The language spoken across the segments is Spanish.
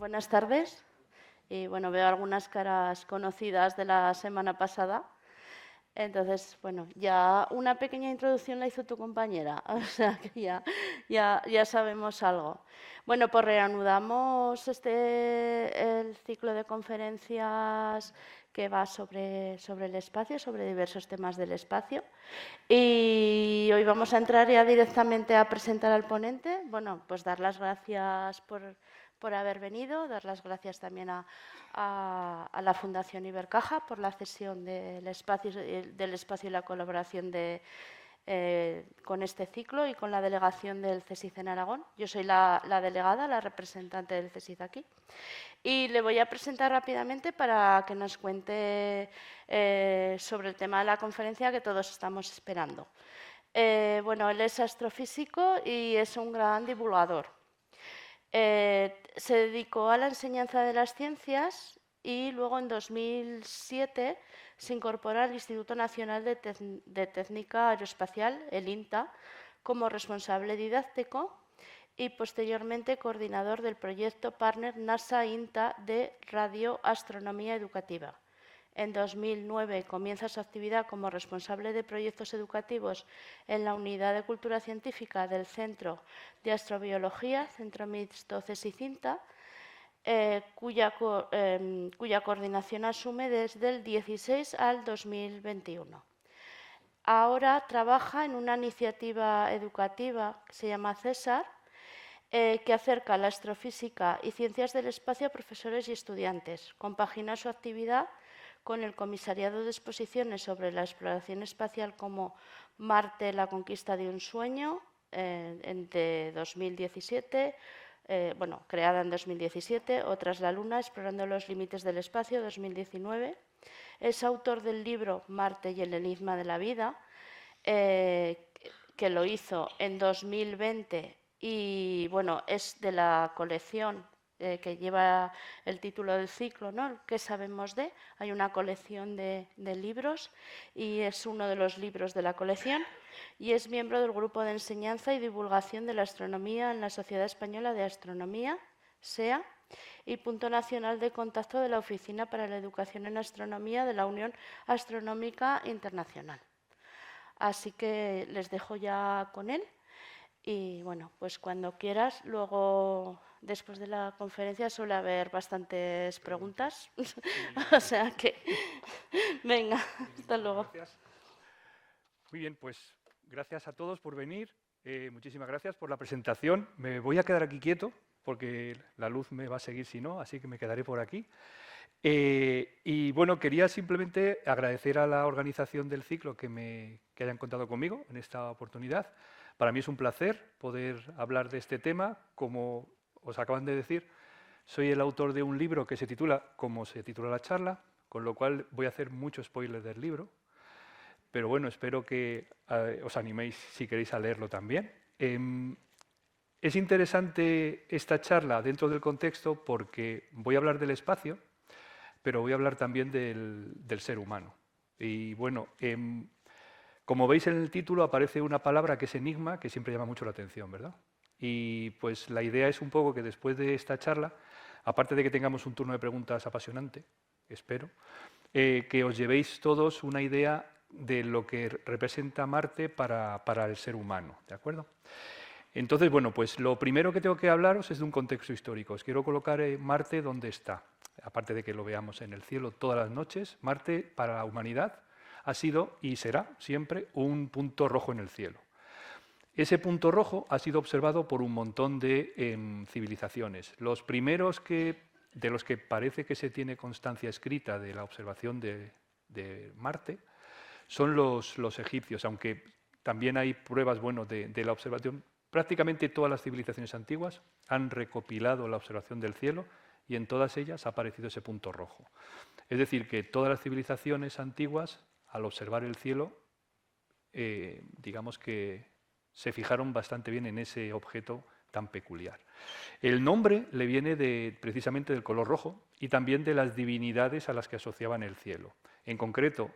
Buenas tardes. Y bueno, veo algunas caras conocidas de la semana pasada. Entonces, bueno, ya una pequeña introducción la hizo tu compañera, o sea que ya sabemos algo. Bueno, pues reanudamos el ciclo de conferencias que va sobre el espacio, sobre diversos temas del espacio. Y hoy vamos a entrar ya directamente a presentar al ponente. Bueno, pues dar las gracias por haber venido, dar las gracias también a la Fundación Ibercaja por la cesión del espacio y la colaboración con este ciclo y con la delegación del CSIC en Aragón. Yo soy la delegada, la representante del CSIC aquí. Y le voy a presentar rápidamente para que nos cuente sobre el tema de la conferencia que todos estamos esperando. Bueno, él es astrofísico y es un gran divulgador. Se dedicó a la enseñanza de las ciencias y luego en 2007 se incorpora al Instituto Nacional de Técnica Aeroespacial, el INTA, como responsable didáctico y posteriormente coordinador del proyecto partner NASA-INTA de radioastronomía educativa. En 2009 comienza su actividad como responsable de proyectos educativos en la Unidad de Cultura Científica del Centro de Astrobiología, Centro Mixto CSIC-INTA, cuya coordinación asume desde el 16 al 2021. Ahora trabaja en una iniciativa educativa que se llama CESAR, que acerca la astrofísica y ciencias del espacio a profesores y estudiantes. Compagina su actividad con el Comisariado de Exposiciones sobre la Exploración Espacial como Marte, la conquista de un sueño, de 2017, creada en 2017, o Tras la Luna, explorando los límites del espacio, 2019. Es autor del libro Marte y el enigma de la vida, que lo hizo en 2020 y bueno, es de la colección que lleva el título del ciclo, ¿no? ¿Qué sabemos de? Hay una colección de libros y es uno de los libros de la colección y es miembro del Grupo de Enseñanza y Divulgación de la Astronomía en la Sociedad Española de Astronomía, SEA, y punto nacional de contacto de la Oficina para la Educación en Astronomía de la Unión Astronómica Internacional. Así que les dejo ya con él. Y bueno, pues cuando quieras, luego, después de la conferencia, suele haber bastantes preguntas. O sea que, venga, hasta luego. Gracias. Muy bien, pues gracias a todos por venir. Muchísimas gracias por la presentación. Me voy a quedar aquí quieto porque la luz me va a seguir si no, así que me quedaré por aquí. Y bueno, quería simplemente agradecer a la organización del ciclo que hayan contado conmigo en esta oportunidad. Para mí es un placer poder hablar de este tema. Como os acaban de decir, soy el autor de un libro que se titula como se titula la charla, con lo cual voy a hacer mucho spoiler del libro. Pero bueno, espero que os animéis si queréis a leerlo también. Es interesante esta charla dentro del contexto porque voy a hablar del espacio, pero voy a hablar también del ser humano. Y bueno, como veis en el título aparece una palabra que es enigma, que siempre llama mucho la atención, ¿verdad? Y pues la idea es un poco que después de esta charla, aparte de que tengamos un turno de preguntas apasionante, espero, que os llevéis todos una idea de lo que representa Marte para el ser humano, ¿de acuerdo? Entonces, bueno, pues lo primero que tengo que hablaros es de un contexto histórico. Os quiero colocar Marte donde está. Aparte de que lo veamos en el cielo todas las noches, Marte para la humanidad ha sido y será siempre un punto rojo en el cielo. Ese punto rojo ha sido observado por un montón de civilizaciones. Los primeros de los que parece que se tiene constancia escrita de la observación de Marte son los egipcios, aunque también hay pruebas de la observación. Prácticamente todas las civilizaciones antiguas han recopilado la observación del cielo y en todas ellas ha aparecido ese punto rojo. Es decir, que todas las civilizaciones antiguas, al observar el cielo, digamos que se fijaron bastante bien en ese objeto tan peculiar. El nombre le viene precisamente del color rojo y también de las divinidades a las que asociaban el cielo. En concreto,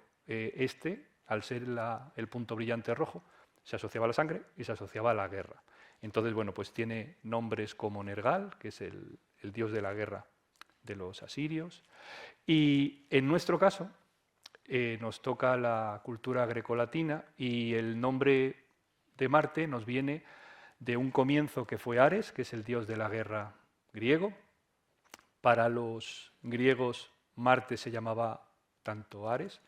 al ser el punto brillante rojo, se asociaba a la sangre y se asociaba a la guerra. Entonces, bueno, pues tiene nombres como Nergal, que es el dios de la guerra de los asirios. Y en nuestro caso, nos toca la cultura grecolatina y el nombre de Marte nos viene de un comienzo que fue Ares, que es el dios de la guerra griego. Para los griegos, Marte se llamaba tanto Ares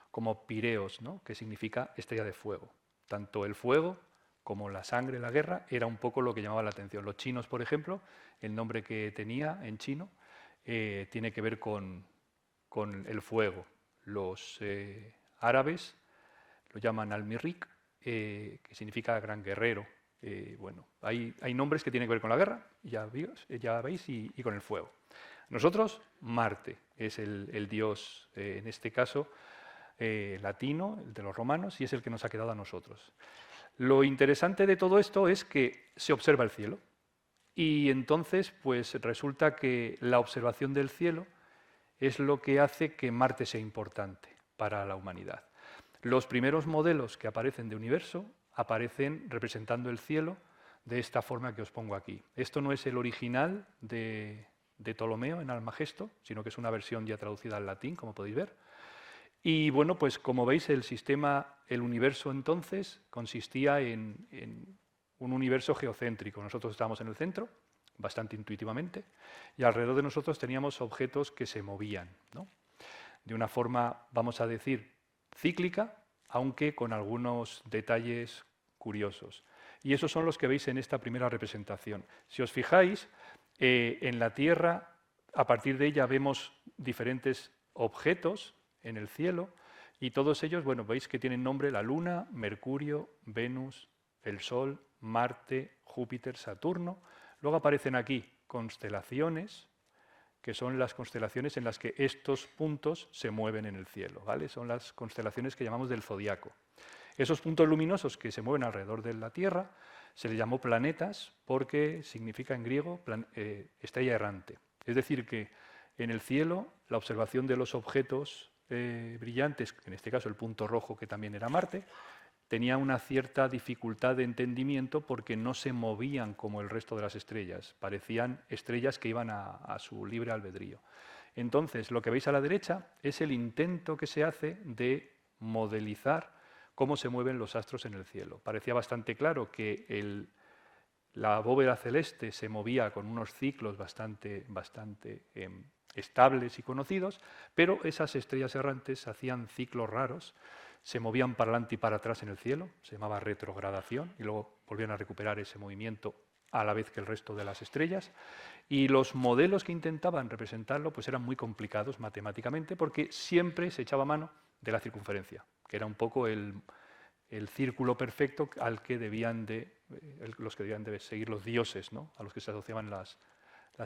como Pireos, ¿no?, que significa estrella de fuego. Tanto el fuego como la sangre, la guerra, era un poco lo que llamaba la atención. Los chinos, por ejemplo, el nombre que tenía en chino tiene que ver con el fuego. Los árabes lo llaman Al-Mirrik, que significa gran guerrero. Bueno, hay nombres que tienen que ver con la guerra, ya veis, y con el fuego. Nosotros, Marte es el dios, en este caso, latino, el de los romanos, y es el que nos ha quedado a nosotros. Lo interesante de todo esto es que se observa el cielo, y entonces pues resulta que la observación del cielo es lo que hace que Marte sea importante para la humanidad. Los primeros modelos que aparecen de universo aparecen representando el cielo de esta forma que os pongo aquí. Esto no es el original de Ptolomeo en Almagesto, sino que es una versión ya traducida al latín, como podéis ver. Y bueno, pues como veis, el universo entonces consistía en un universo geocéntrico. Nosotros estábamos en el centro, bastante intuitivamente, y alrededor de nosotros teníamos objetos que se movían, ¿no?, de una forma, vamos a decir, cíclica, aunque con algunos detalles curiosos. Y esos son los que veis en esta primera representación. Si os fijáis, en la Tierra, a partir de ella vemos diferentes objetos en el cielo, y todos ellos, bueno, veis que tienen nombre: la Luna, Mercurio, Venus, el Sol, Marte, Júpiter, Saturno. Luego aparecen aquí constelaciones, que son las constelaciones en las que estos puntos se mueven en el cielo, ¿vale? Son las constelaciones que llamamos del zodiaco. Esos puntos luminosos que se mueven alrededor de la Tierra se les llamó planetas porque significa en griego estrella errante. Es decir, que en el cielo la observación de los objetos brillantes, en este caso el punto rojo, que también era Marte, tenía una cierta dificultad de entendimiento porque no se movían como el resto de las estrellas, parecían estrellas que iban a su libre albedrío. Entonces, lo que veis a la derecha es el intento que se hace de modelizar cómo se mueven los astros en el cielo. Parecía bastante claro que la bóveda celeste se movía con unos ciclos bastante estables y conocidos, pero esas estrellas errantes hacían ciclos raros, se movían para adelante y para atrás en el cielo, se llamaba retrogradación, y luego volvían a recuperar ese movimiento a la vez que el resto de las estrellas. Y los modelos que intentaban representarlo pues eran muy complicados matemáticamente, porque siempre se echaba mano de la circunferencia, que era un poco el círculo perfecto al que los que debían de seguir los dioses, ¿no?, a los que se asociaban las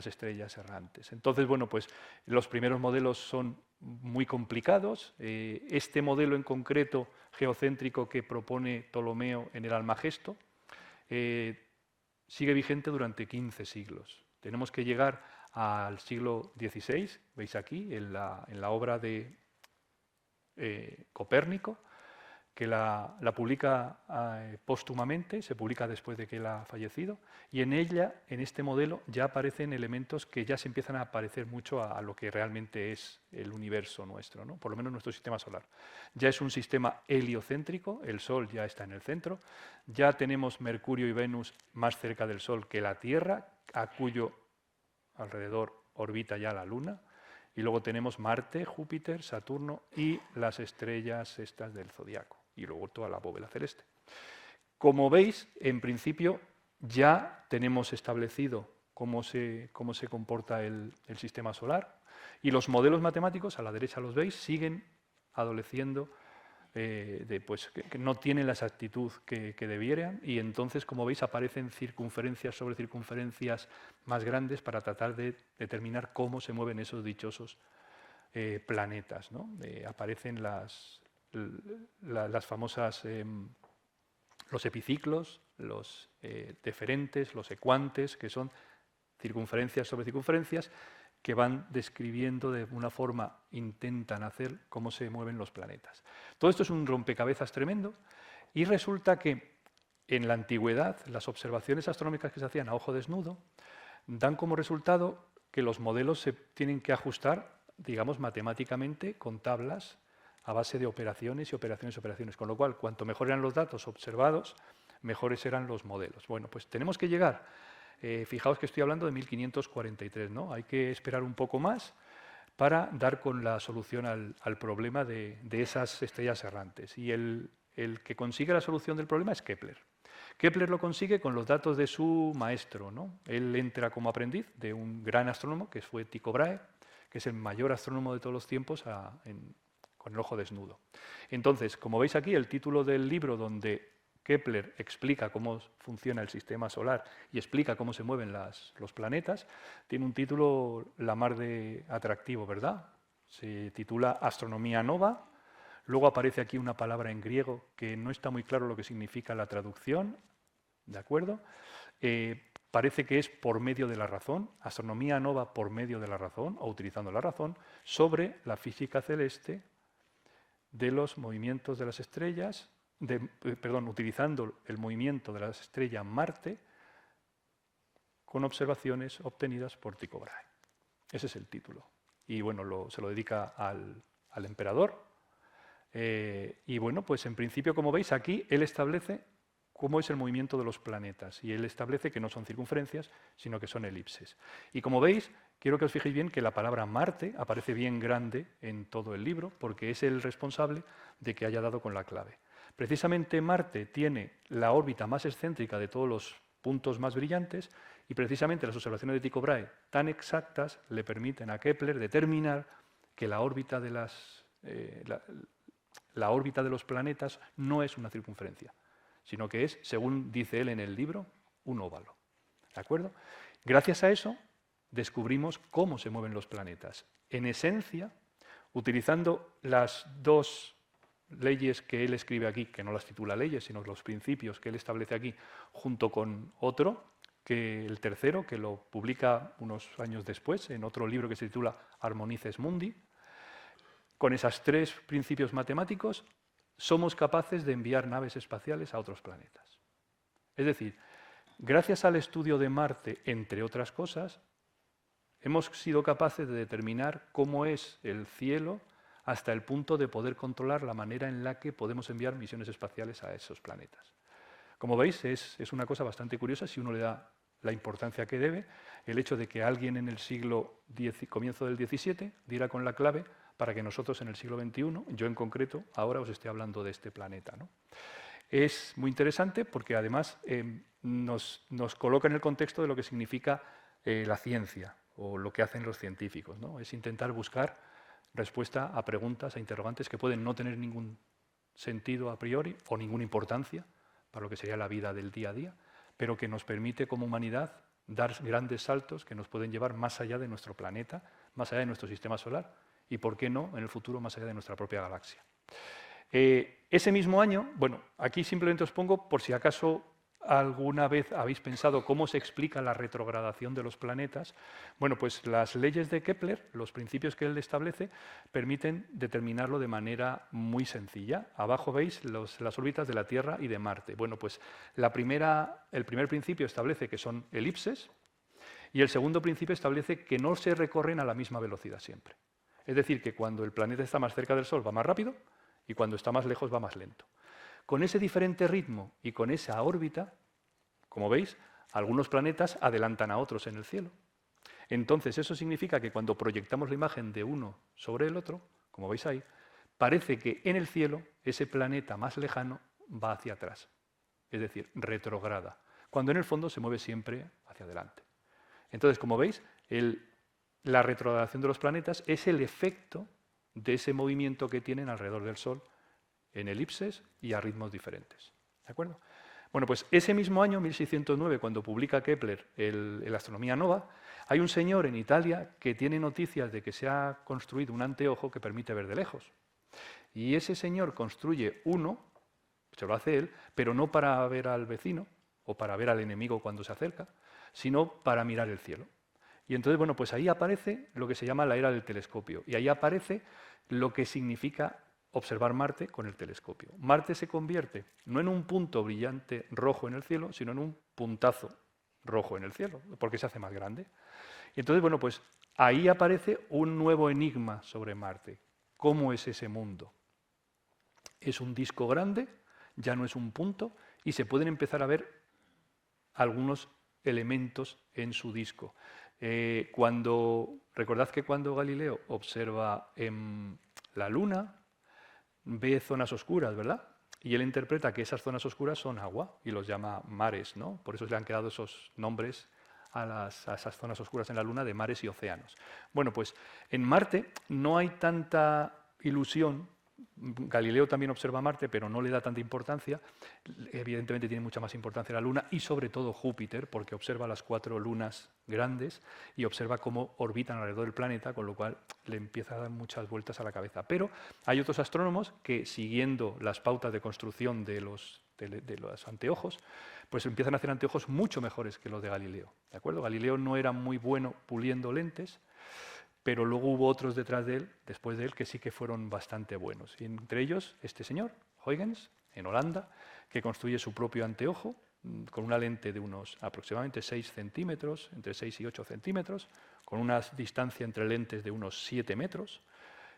estrellas errantes. Entonces, bueno, pues los primeros modelos son muy complicados. Este modelo en concreto geocéntrico que propone Ptolomeo en el Almagesto sigue vigente durante 15 siglos. Tenemos que llegar al siglo XVI, veis aquí, en la obra de Copérnico, que la publica póstumamente, se publica después de que él ha fallecido, y en ella, en este modelo, ya aparecen elementos que ya se empiezan a parecer mucho a lo que realmente es el universo nuestro, ¿no?, por lo menos nuestro sistema solar. Ya es un sistema heliocéntrico, el Sol ya está en el centro, ya tenemos Mercurio y Venus más cerca del Sol que la Tierra, a cuyo alrededor orbita ya la Luna, y luego tenemos Marte, Júpiter, Saturno y las estrellas estas del zodiaco, y luego toda la bóveda celeste. Como veis, en principio ya tenemos establecido cómo se comporta el sistema solar, y los modelos matemáticos, a la derecha los veis, siguen adoleciendo pues, que no tienen la exactitud que debieran, y entonces, como veis, aparecen circunferencias sobre circunferencias más grandes para tratar de determinar cómo se mueven esos dichosos planetas, ¿no? Aparecen las famosas, los epiciclos, los deferentes, los ecuantes, que son circunferencias sobre circunferencias, que van describiendo de una forma, intentan hacer cómo se mueven los planetas. Todo esto es un rompecabezas tremendo, y resulta que en la antigüedad, las observaciones astronómicas que se hacían a ojo desnudo dan como resultado que los modelos se tienen que ajustar, digamos, matemáticamente con tablas a base de operaciones y operaciones y operaciones. Con lo cual, cuanto mejor eran los datos observados, mejores eran los modelos. Bueno, pues tenemos que llegar, fijaos que estoy hablando de 1543, ¿no? Hay que esperar un poco más para dar con la solución al problema de esas estrellas errantes. Y el que consigue la solución del problema es Kepler. Kepler lo consigue con los datos de su maestro, ¿no? Él entra como aprendiz de un gran astrónomo, que fue Tycho Brahe, que es el mayor astrónomo de todos los tiempos con el ojo desnudo. Entonces, como veis aquí, el título del libro donde Kepler explica cómo funciona el sistema solar y explica cómo se mueven los planetas, tiene un título la mar de atractivo, ¿verdad? Se titula Astronomía Nova. Luego aparece aquí una palabra en griego que no está muy claro lo que significa la traducción, ¿de acuerdo? Parece que es por medio de la razón, astronomía nova por medio de la razón, o utilizando la razón, sobre la física celeste de los movimientos de las estrellas, utilizando el movimiento de la estrella Marte con observaciones obtenidas por Tycho Brahe. Ese es el título. Y bueno, se lo dedica al emperador. Y bueno, pues en principio, como veis, aquí él establece cómo es el movimiento de los planetas. Y él establece que no son circunferencias, sino que son elipses. Y como veis, quiero que os fijéis bien que la palabra Marte aparece bien grande en todo el libro, porque es el responsable de que haya dado con la clave. Precisamente Marte tiene la órbita más excéntrica de todos los puntos más brillantes, y precisamente las observaciones de Tycho Brahe tan exactas le permiten a Kepler determinar que la órbita de los planetas no es una circunferencia, sino que es, según dice él en el libro, un óvalo. ¿De acuerdo? Gracias a eso descubrimos cómo se mueven los planetas. En esencia, utilizando las dos leyes que él escribe aquí, que no las titula leyes, sino los principios que él establece aquí, junto con otro, que el tercero, que lo publica unos años después, en otro libro que se titula Harmonices Mundi. Con esos tres principios matemáticos somos capaces de enviar naves espaciales a otros planetas. Es decir, gracias al estudio de Marte, entre otras cosas, hemos sido capaces de determinar cómo es el cielo hasta el punto de poder controlar la manera en la que podemos enviar misiones espaciales a esos planetas. Como veis, es una cosa bastante curiosa si uno le da la importancia que debe, el hecho de que alguien en el comienzo del XVII diera con la clave para que nosotros en el siglo XXI, yo en concreto, ahora os esté hablando de este planeta, ¿no? Es muy interesante porque además nos coloca en el contexto de lo que significa la ciencia o lo que hacen los científicos, ¿no? Es intentar buscar respuesta a preguntas, a interrogantes que pueden no tener ningún sentido a priori o ninguna importancia para lo que sería la vida del día a día, pero que nos permite como humanidad dar grandes saltos que nos pueden llevar más allá de nuestro planeta, más allá de nuestro sistema solar y, por qué no, en el futuro más allá de nuestra propia galaxia. Ese mismo año, bueno, aquí simplemente os pongo por si acaso alguna vez habéis pensado cómo se explica la retrogradación de los planetas. Bueno, pues las leyes de Kepler, los principios que él establece, permiten determinarlo de manera muy sencilla. Abajo veis las órbitas de la Tierra y de Marte. Bueno, pues el primer principio establece que son elipses y el segundo principio establece que no se recorren a la misma velocidad siempre. Es decir, que cuando el planeta está más cerca del Sol va más rápido y cuando está más lejos va más lento. Con ese diferente ritmo y con esa órbita, como veis, algunos planetas adelantan a otros en el cielo. Entonces, eso significa que cuando proyectamos la imagen de uno sobre el otro, como veis ahí, parece que en el cielo ese planeta más lejano va hacia atrás, es decir, retrograda, cuando en el fondo se mueve siempre hacia adelante. Entonces, como veis, la retrogradación de los planetas es el efecto de ese movimiento que tienen alrededor del Sol en elipses y a ritmos diferentes. ¿De acuerdo? Bueno, pues ese mismo año, 1609, cuando publica Kepler el Astronomía Nova, hay un señor en Italia que tiene noticias de que se ha construido un anteojo que permite ver de lejos. Y ese señor construye uno, se lo hace él, pero no para ver al vecino o para ver al enemigo cuando se acerca, sino para mirar el cielo. Y entonces, bueno, pues ahí aparece lo que se llama la era del telescopio. Y ahí aparece lo que significa observar Marte con el telescopio. Marte se convierte no en un punto brillante rojo en el cielo, sino en un puntazo rojo en el cielo, porque se hace más grande. Y entonces, bueno, pues ahí aparece un nuevo enigma sobre Marte. ¿Cómo es ese mundo? Es un disco grande, ya no es un punto, y se pueden empezar a ver algunos elementos en su disco. Recordad que cuando Galileo observa la Luna, ve zonas oscuras, ¿verdad? Y él interpreta que esas zonas oscuras son agua y los llama mares, ¿no? Por eso se le han quedado esos nombres a esas zonas oscuras en la Luna de mares y océanos. Bueno, pues en Marte no hay tanta ilusión. Galileo también observa Marte, pero no le da tanta importancia. Evidentemente tiene mucha más importancia la Luna y sobre todo Júpiter, porque observa las 4 lunas grandes y observa cómo orbitan alrededor del planeta, con lo cual le empieza a dar muchas vueltas a la cabeza. Pero hay otros astrónomos que, siguiendo las pautas de construcción de los anteojos, pues empiezan a hacer anteojos mucho mejores que los de Galileo. ¿De acuerdo? Galileo no era muy bueno puliendo lentes, pero luego hubo otros después de él, que sí que fueron bastante buenos. Y entre ellos, este señor, Huygens, en Holanda, que construye su propio anteojo con una lente de unos aproximadamente 6 centímetros, entre 6 y 8 centímetros, con una distancia entre lentes de unos 7 metros,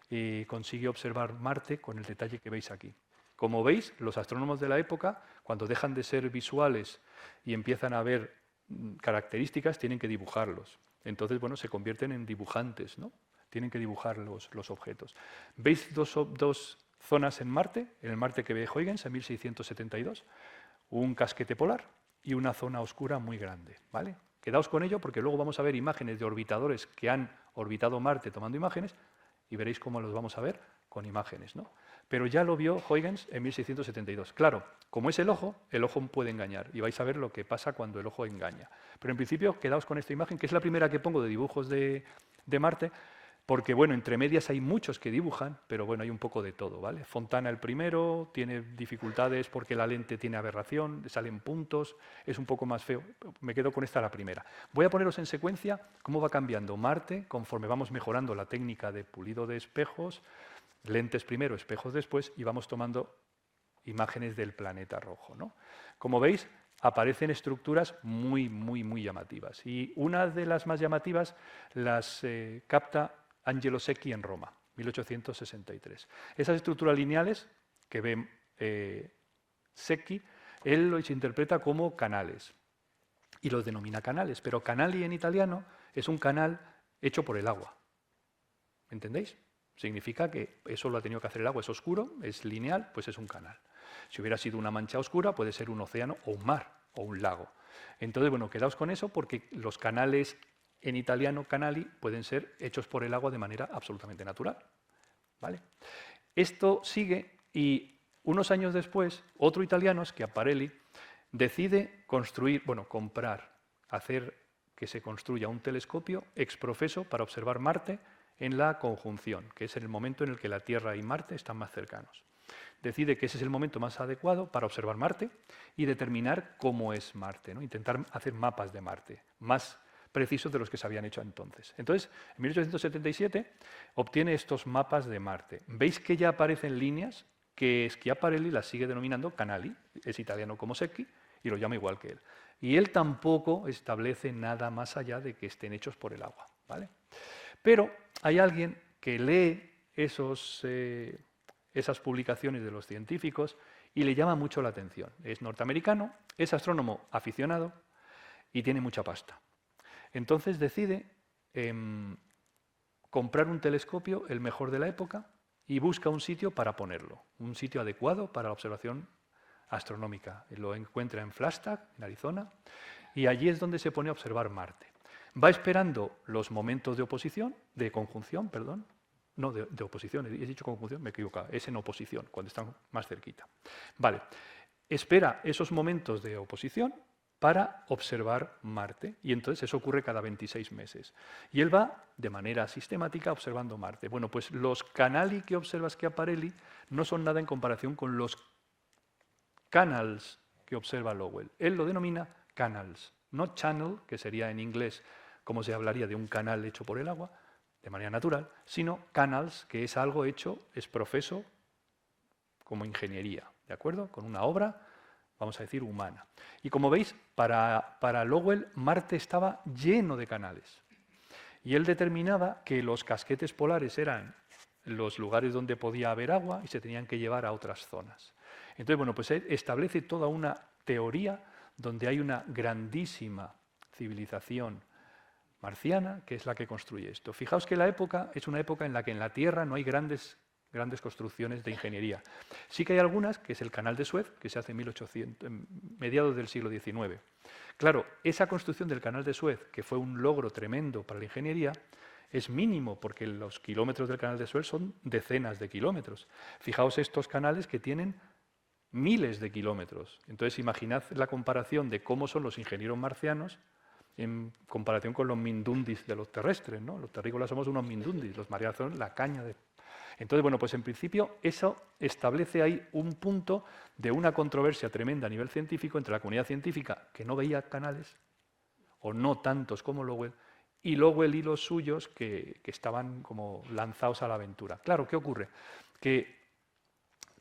y consigue observar Marte con el detalle que veis aquí. Como veis, los astrónomos de la época, cuando dejan de ser visuales y empiezan a ver características, tienen que dibujarlos. Entonces, bueno, se convierten en dibujantes, ¿no? Tienen que dibujar los objetos. ¿Veis dos zonas en Marte? En el Marte que ve Huygens en 1672, un casquete polar y una zona oscura muy grande, ¿vale? Quedaos con ello porque luego vamos a ver imágenes de orbitadores que han orbitado Marte tomando imágenes y veréis cómo los vamos a ver con imágenes, ¿no? Pero ya lo vio Huygens en 1672. Claro, como es el ojo puede engañar y vais a ver lo que pasa cuando el ojo engaña. Pero en principio, quedaos con esta imagen, que es la primera que pongo de dibujos de Marte, porque, bueno, entre medias hay muchos que dibujan, pero bueno, hay un poco de todo, ¿vale? Fontana el primero, tiene dificultades porque la lente tiene aberración, salen puntos, es un poco más feo. Me quedo con esta, la primera. Voy a poneros en secuencia cómo va cambiando Marte conforme vamos mejorando la técnica de pulido de espejos, lentes primero, espejos después, y vamos tomando imágenes del planeta rojo, ¿no? Como veis, aparecen estructuras muy, muy, muy llamativas. Y una de las más llamativas las capta Angelo Secchi en Roma, 1863. Esas estructuras lineales que ve Secchi, él los interpreta como canales y los denomina canales, pero canali en italiano es un canal hecho por el agua. ¿Entendéis? Significa que eso lo ha tenido que hacer el agua, es oscuro, es lineal, pues es un canal. Si hubiera sido una mancha oscura, puede ser un océano o un mar o un lago. Entonces, bueno, quedaos con eso porque los canales en italiano, canali, pueden ser hechos por el agua de manera absolutamente natural. ¿Vale? Esto sigue y unos años después, otro italiano, Schiaparelli, decide hacer que se construya un telescopio ex professo para observar Marte en la conjunción, que es el momento en el que la Tierra y Marte están más cercanos. Decide que ese es el momento más adecuado para observar Marte y determinar cómo es Marte, ¿no? Intentar hacer mapas de Marte, más precisos de los que se habían hecho entonces. Entonces, en 1877 obtiene estos mapas de Marte. ¿Veis que ya aparecen líneas que Schiaparelli las sigue denominando canali? Es italiano como Secchi y lo llama igual que él. Y él tampoco establece nada más allá de que estén hechos por el agua, ¿vale? Pero hay alguien que lee esas publicaciones de los científicos y le llama mucho la atención. Es norteamericano, es astrónomo aficionado y tiene mucha pasta. Entonces decide comprar un telescopio, el mejor de la época, y busca un sitio para ponerlo, un sitio adecuado para la observación astronómica. Lo encuentra en Flagstaff, en Arizona, y allí es donde se pone a observar Marte. Va esperando los momentos de conjunción, no, de oposición, he dicho conjunción, me he equivocado, es en oposición, cuando están más cerquita. Vale, espera esos momentos de oposición para observar Marte, y entonces eso ocurre cada 26 meses. Y él va de manera sistemática observando Marte. Bueno, pues los canali que observa Schiaparelli no son nada en comparación con los canals que observa Lowell. Él lo denomina canals, no channel, que sería en inglés como se hablaría de un canal hecho por el agua, de manera natural, sino canals, que es algo hecho, es profeso, como ingeniería, ¿de acuerdo? Con una obra, vamos a decir, humana. Y como veis, para Lowell, Marte estaba lleno de canales. Y él determinaba que los casquetes polares eran los lugares donde podía haber agua y se tenían que llevar a otras zonas. Entonces, bueno, pues él establece toda una teoría donde hay una grandísima civilización marciana, que es la que construye esto. Fijaos que la época es una época en la que en la Tierra no hay grandes construcciones de ingeniería. Sí que hay algunas, que es el Canal de Suez, que se hace en mediados del siglo XIX. Claro, esa construcción del Canal de Suez, que fue un logro tremendo para la ingeniería, es mínimo, porque los kilómetros del Canal de Suez son decenas de kilómetros. Fijaos estos canales que tienen miles de kilómetros. Entonces, imaginad la comparación de cómo son los ingenieros marcianos en comparación con los mindundis de los terrestres, ¿no? Los terrícolas somos unos mindundis, los marcianos son la caña de... Entonces, bueno, pues en principio eso establece ahí un punto de una controversia tremenda a nivel científico entre la comunidad científica, que no veía canales, o no tantos como Lowell, y Lowell y los suyos que estaban como lanzados a la aventura. Claro, ¿qué ocurre? Que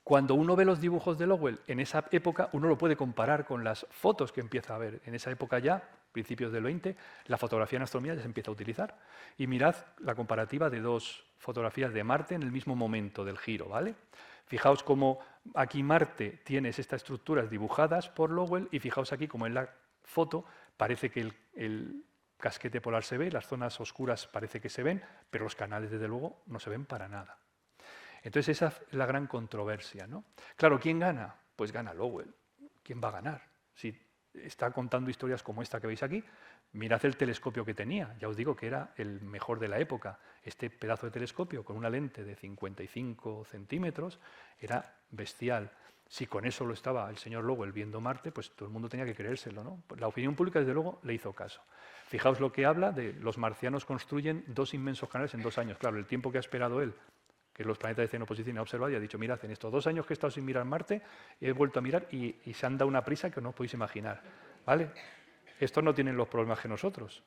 cuando uno ve los dibujos de Lowell en esa época, uno lo puede comparar con las fotos que empieza a ver. En esa época ya, principios del 20, la fotografía en astronomía ya se empieza a utilizar. Y mirad la comparativa de dos fotografías de Marte en el mismo momento del giro, ¿vale? Fijaos cómo aquí Marte tiene estas estructuras dibujadas por Lowell y fijaos aquí como en la foto parece que el casquete polar se ve, las zonas oscuras parece que se ven, pero los canales desde luego no se ven para nada. Entonces esa es la gran controversia, ¿no? Claro, ¿quién gana? Pues gana Lowell. ¿Quién va a ganar? Si está contando historias como esta que veis aquí, mirad el telescopio que tenía. Ya os digo que era el mejor de la época. Este pedazo de telescopio con una lente de 55 centímetros era bestial. Si con eso lo estaba el señor Lowell viendo Marte, pues todo el mundo tenía que creérselo, ¿no? La opinión pública, desde luego, le hizo caso. Fijaos lo que habla de los marcianos construyen 2 inmensos canales en 2 años. Claro, el tiempo que ha esperado él, que los planetas de cenoposición ha observado y ha dicho, mirad, en estos 2 años que he estado sin mirar Marte, he vuelto a mirar y se han dado una prisa que no os podéis imaginar, ¿vale? Estos no tienen los problemas que nosotros,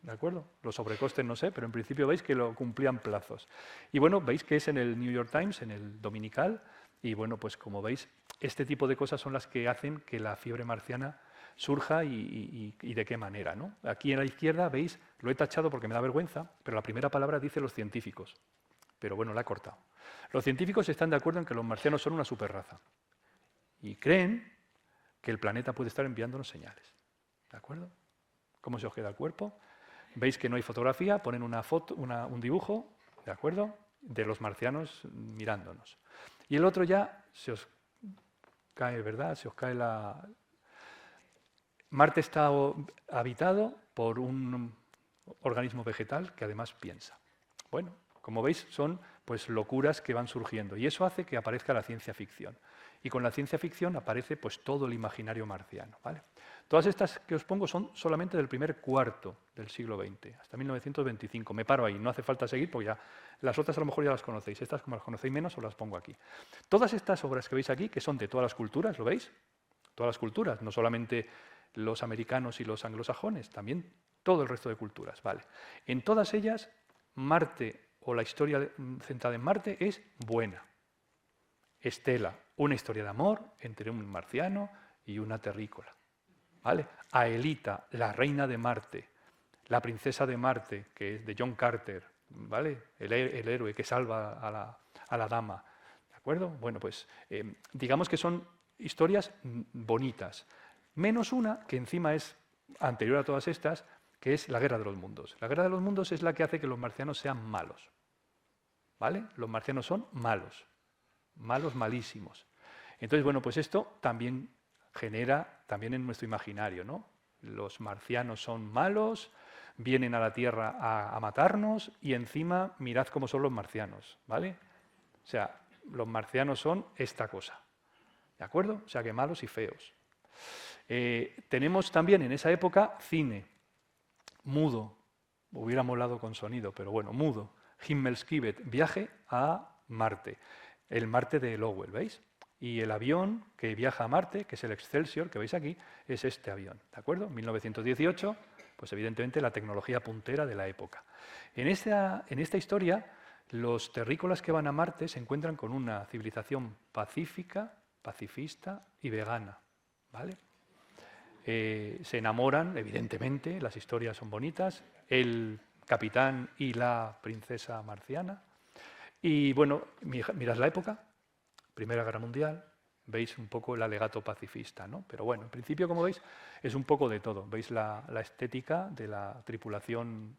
¿de acuerdo? Los sobrecostes no sé, pero en principio veis que lo cumplían plazos. Y bueno, veis que es en el New York Times, en el dominical, y bueno, pues como veis, este tipo de cosas son las que hacen que la fiebre marciana surja y de qué manera, ¿no? Aquí en la izquierda, veis, lo he tachado porque me da vergüenza, pero la primera palabra dice los científicos. Pero bueno, la he cortado. Los científicos están de acuerdo en que los marcianos son una superraza y creen que el planeta puede estar enviándonos señales. ¿De acuerdo? ¿Cómo se os queda el cuerpo? Veis que no hay fotografía, ponen una foto, un dibujo, ¿de acuerdo?, de los marcianos mirándonos. Y el otro ya se os cae, ¿verdad? Se os cae la... Marte está habitado por un organismo vegetal que además piensa. Bueno, como veis, son pues locuras que van surgiendo y eso hace que aparezca la ciencia ficción. Y con la ciencia ficción aparece pues todo el imaginario marciano, ¿vale? Todas estas que os pongo son solamente del primer cuarto del siglo XX, hasta 1925. Me paro ahí, no hace falta seguir porque ya las otras a lo mejor ya las conocéis. Estas, como las conocéis menos, os las pongo aquí. Todas estas obras que veis aquí, que son de todas las culturas, ¿lo veis? Todas las culturas, no solamente los americanos y los anglosajones, también todo el resto de culturas, ¿vale? En todas ellas, Marte o la historia centrada en Marte es buena. Estela, una historia de amor entre un marciano y una terrícola. ¿Vale? Aelita, la reina de Marte, la princesa de Marte, que es de John Carter, ¿vale? El héroe que salva a la dama. ¿De acuerdo? Bueno, pues digamos que son historias bonitas. Menos una, que encima es anterior a todas estas, que es la Guerra de los Mundos. La Guerra de los Mundos es la que hace que los marcianos sean malos. ¿Vale? Los marcianos son malos. Malos, malísimos. Entonces, bueno, pues esto también genera, también en nuestro imaginario, ¿no? Los marcianos son malos, vienen a la Tierra a matarnos y encima mirad cómo son los marcianos, ¿vale? O sea, los marcianos son esta cosa, ¿de acuerdo? O sea, que malos y feos. Tenemos también en esa época cine, mudo, hubiera molado con sonido, pero bueno, mudo. Himmelskibet, viaje a Marte. El Marte de Lowell, ¿veis? Y el avión que viaja a Marte, que es el Excelsior, que veis aquí, es este avión, ¿de acuerdo? 1918, pues evidentemente la tecnología puntera de la época. En esta historia, Los terrícolas que van a Marte se encuentran con una civilización pacífica, pacifista y vegana, ¿vale? Se enamoran, evidentemente, las historias son bonitas, el capitán y la princesa marciana. Y bueno, mirad la época, Primera Guerra Mundial, veis un poco el alegato pacifista, ¿no? Pero bueno, en principio, como veis, es un poco de todo. Veis la estética de la tripulación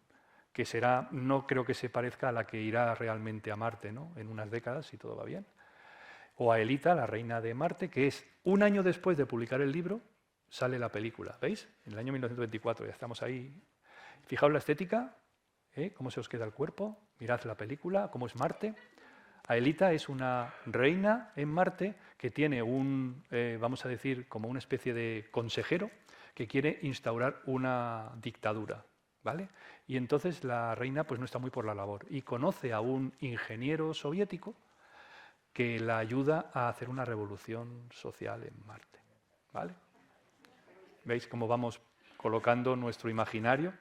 que será, no creo que se parezca a la que irá realmente a Marte, ¿no? En unas décadas, si todo va bien. O a Elita, la reina de Marte, que es un año después de publicar el libro, sale la película. ¿Veis? En el año 1924, ya estamos ahí. Fijaos la estética, cómo se os queda el cuerpo, mirad la película, cómo es Marte. Aelita es una reina en Marte que tiene un, vamos a decir, como una especie de consejero que quiere instaurar una dictadura, ¿vale? Y entonces la reina pues no está muy por la labor y conoce a un ingeniero soviético que la ayuda a hacer una revolución social en Marte, ¿vale? ¿Veis cómo vamos colocando nuestro imaginario,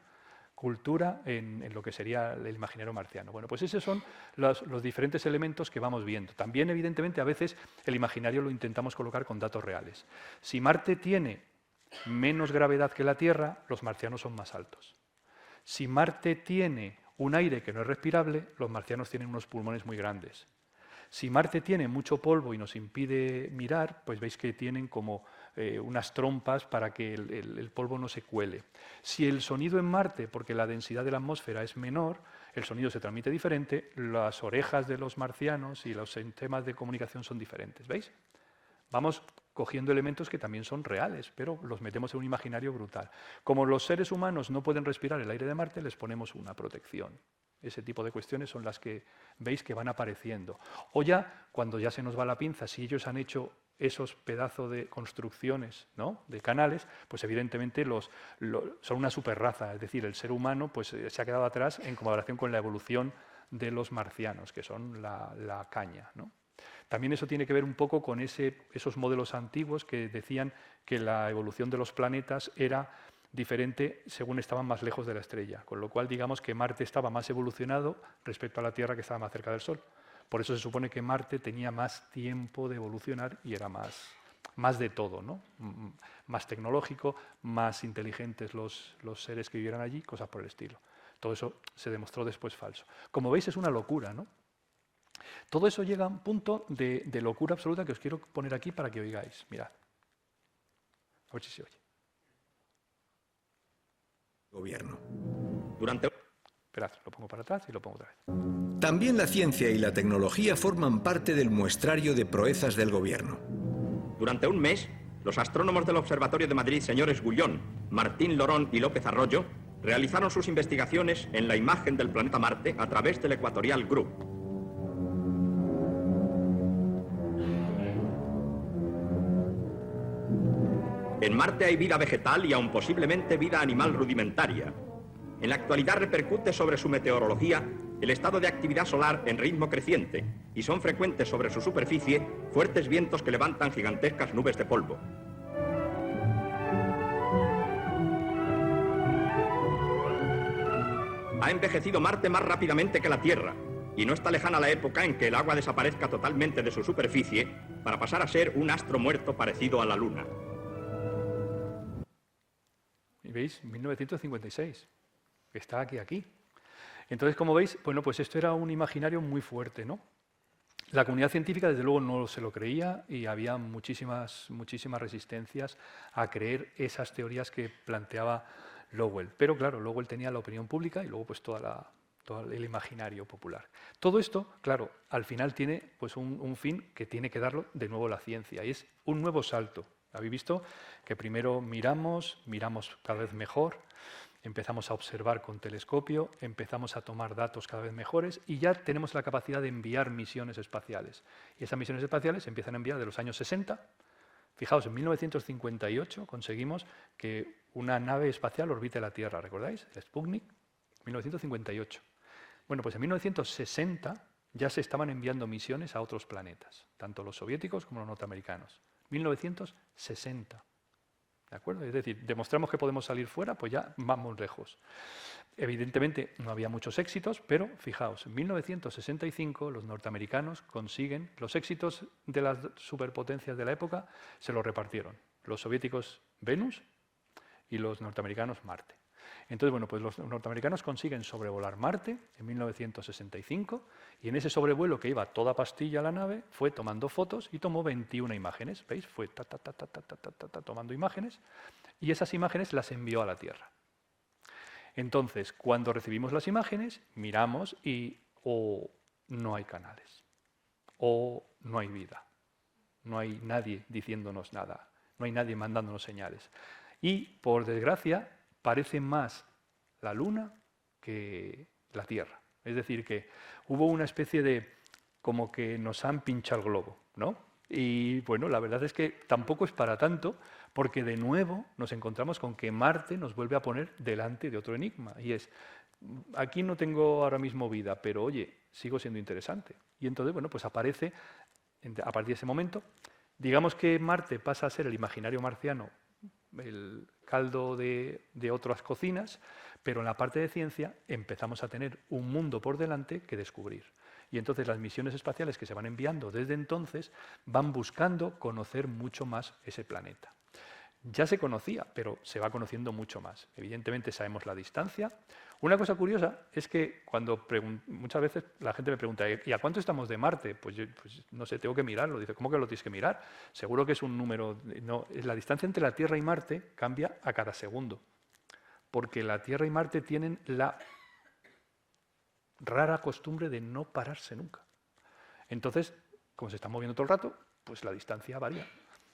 cultura, en lo que sería el imaginario marciano? Bueno, pues esos son los diferentes elementos que vamos viendo. También, evidentemente, a veces el imaginario lo intentamos colocar con datos reales. Si Marte tiene menos gravedad que la Tierra, los marcianos son más altos. Si Marte tiene un aire que no es respirable, los marcianos tienen unos pulmones muy grandes. Si Marte tiene mucho polvo y nos impide mirar, pues veis que tienen como unas trompas para que el polvo no se cuele. Si el sonido en Marte, porque la densidad de la atmósfera es menor, el sonido se transmite diferente, las orejas de los marcianos y los sistemas de comunicación son diferentes, ¿veis? Vamos cogiendo elementos que también son reales, pero los metemos en un imaginario brutal. Como los seres humanos no pueden respirar el aire de Marte, les ponemos una protección. Ese tipo de cuestiones son las que veis que van apareciendo. O ya, cuando ya se nos va la pinza, si ellos han hecho esos pedazos de construcciones, ¿no?, de canales, pues evidentemente son una superraza. Es decir, el ser humano pues, se ha quedado atrás en comparación con la evolución de los marcianos, que son la caña, ¿no? También eso tiene que ver un poco con esos modelos antiguos que decían que la evolución de los planetas era diferente según estaban más lejos de la estrella, con lo cual digamos que Marte estaba más evolucionado respecto a la Tierra, que estaba más cerca del Sol. Por eso se supone que Marte tenía más tiempo de evolucionar y era más de todo, ¿no? Más tecnológico, más inteligentes los seres que vivieran allí, cosas por el estilo. Todo eso se demostró después falso. Como veis, es una locura, ¿no? Todo eso llega a un punto de locura absoluta que os quiero poner aquí para que oigáis. Mirad. A ver si se oye. Gobierno. Esperad, lo pongo para atrás y lo pongo otra vez. También la ciencia y la tecnología forman parte del muestrario de proezas del gobierno. Durante un mes, los astrónomos del Observatorio de Madrid, señores Gullón, Martín Lorón y López Arroyo, realizaron sus investigaciones en la imagen del planeta Marte a través del Equatorial Group. En Marte hay vida vegetal y aún posiblemente vida animal rudimentaria. En la actualidad repercute sobre su meteorología el estado de actividad solar en ritmo creciente y son frecuentes sobre su superficie fuertes vientos que levantan gigantescas nubes de polvo. Ha envejecido Marte más rápidamente que la Tierra y no está lejana la época en que el agua desaparezca totalmente de su superficie para pasar a ser un astro muerto parecido a la Luna. Y veis, 1956, que está aquí. Entonces, como veis, bueno, pues esto era un imaginario muy fuerte, ¿no? La comunidad científica, desde luego, no se lo creía y había muchísimas resistencias a creer esas teorías que planteaba Lowell. Pero claro, Lowell tenía la opinión pública y luego pues todo el imaginario popular. Todo esto, claro, al final tiene pues un fin que tiene que darlo de nuevo la ciencia, y es un nuevo salto. Habéis visto que primero miramos cada vez mejor, empezamos a observar con telescopio, empezamos a tomar datos cada vez mejores y ya tenemos la capacidad de enviar misiones espaciales. Y esas misiones espaciales se empiezan a enviar de los años 60. Fijaos, en 1958 conseguimos que una nave espacial orbite la Tierra, ¿recordáis? El Sputnik, 1958. Bueno, pues en 1960 ya se estaban enviando misiones a otros planetas, tanto los soviéticos como los norteamericanos. 1960. ¿De acuerdo? Es decir, demostramos que podemos salir fuera, pues ya vamos lejos. Evidentemente no había muchos éxitos, pero fijaos, en 1965 los norteamericanos consiguen, los éxitos de las superpotencias de la época se los repartieron. Los soviéticos Venus y los norteamericanos Marte. Entonces, bueno, pues los norteamericanos consiguen sobrevolar Marte en 1965 y en ese sobrevuelo que iba toda pastilla a la nave fue tomando fotos y tomó 21 imágenes. ¿Veis? Fue tomando imágenes y esas imágenes las envió a la Tierra. Entonces, cuando recibimos las imágenes, miramos y o no hay canales, o no hay vida, no hay nadie diciéndonos nada, no hay nadie mandándonos señales. Y, por desgracia, parece más la Luna que la Tierra. Es decir, que hubo una especie de como que nos han pinchado el globo, ¿no? Y bueno, la verdad es que tampoco es para tanto, porque de nuevo nos encontramos con que Marte nos vuelve a poner delante de otro enigma, y es, aquí no tengo ahora mismo vida, pero oye, sigo siendo interesante. Y entonces, bueno, pues aparece, a partir de ese momento, digamos que Marte pasa a ser el imaginario marciano, el caldo de otras cocinas, pero en la parte de ciencia empezamos a tener un mundo por delante que descubrir. Y entonces las misiones espaciales que se van enviando desde entonces van buscando conocer mucho más ese planeta. Ya se conocía, pero se va conociendo mucho más. Evidentemente sabemos la distancia. Una cosa curiosa es que cuando muchas veces la gente me pregunta ¿y a cuánto estamos de Marte? Pues yo no sé, tengo que mirarlo. Dice, ¿cómo que lo tienes que mirar? Seguro que es un número. No, la distancia entre la Tierra y Marte cambia a cada segundo, porque la Tierra y Marte tienen la rara costumbre de no pararse nunca. Entonces, como se están moviendo todo el rato, pues la distancia varía.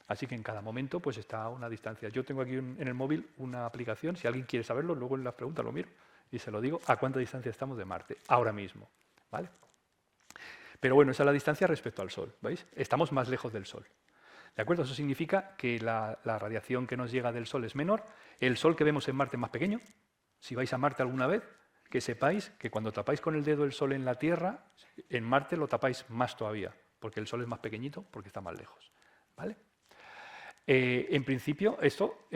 Así que en cada momento pues está a una distancia. Yo tengo aquí en el móvil una aplicación, si alguien quiere saberlo, luego en las preguntas lo miro y se lo digo a cuánta distancia estamos de Marte, ahora mismo. ¿Vale? Pero bueno, esa es la distancia respecto al Sol, ¿veis? Estamos más lejos del Sol. ¿De acuerdo? Eso significa que la radiación que nos llega del Sol es menor, el Sol que vemos en Marte es más pequeño. Si vais a Marte alguna vez, que sepáis que cuando tapáis con el dedo el Sol en la Tierra, en Marte lo tapáis más todavía, porque el Sol es más pequeñito, porque está más lejos. ¿Vale? En principio, esto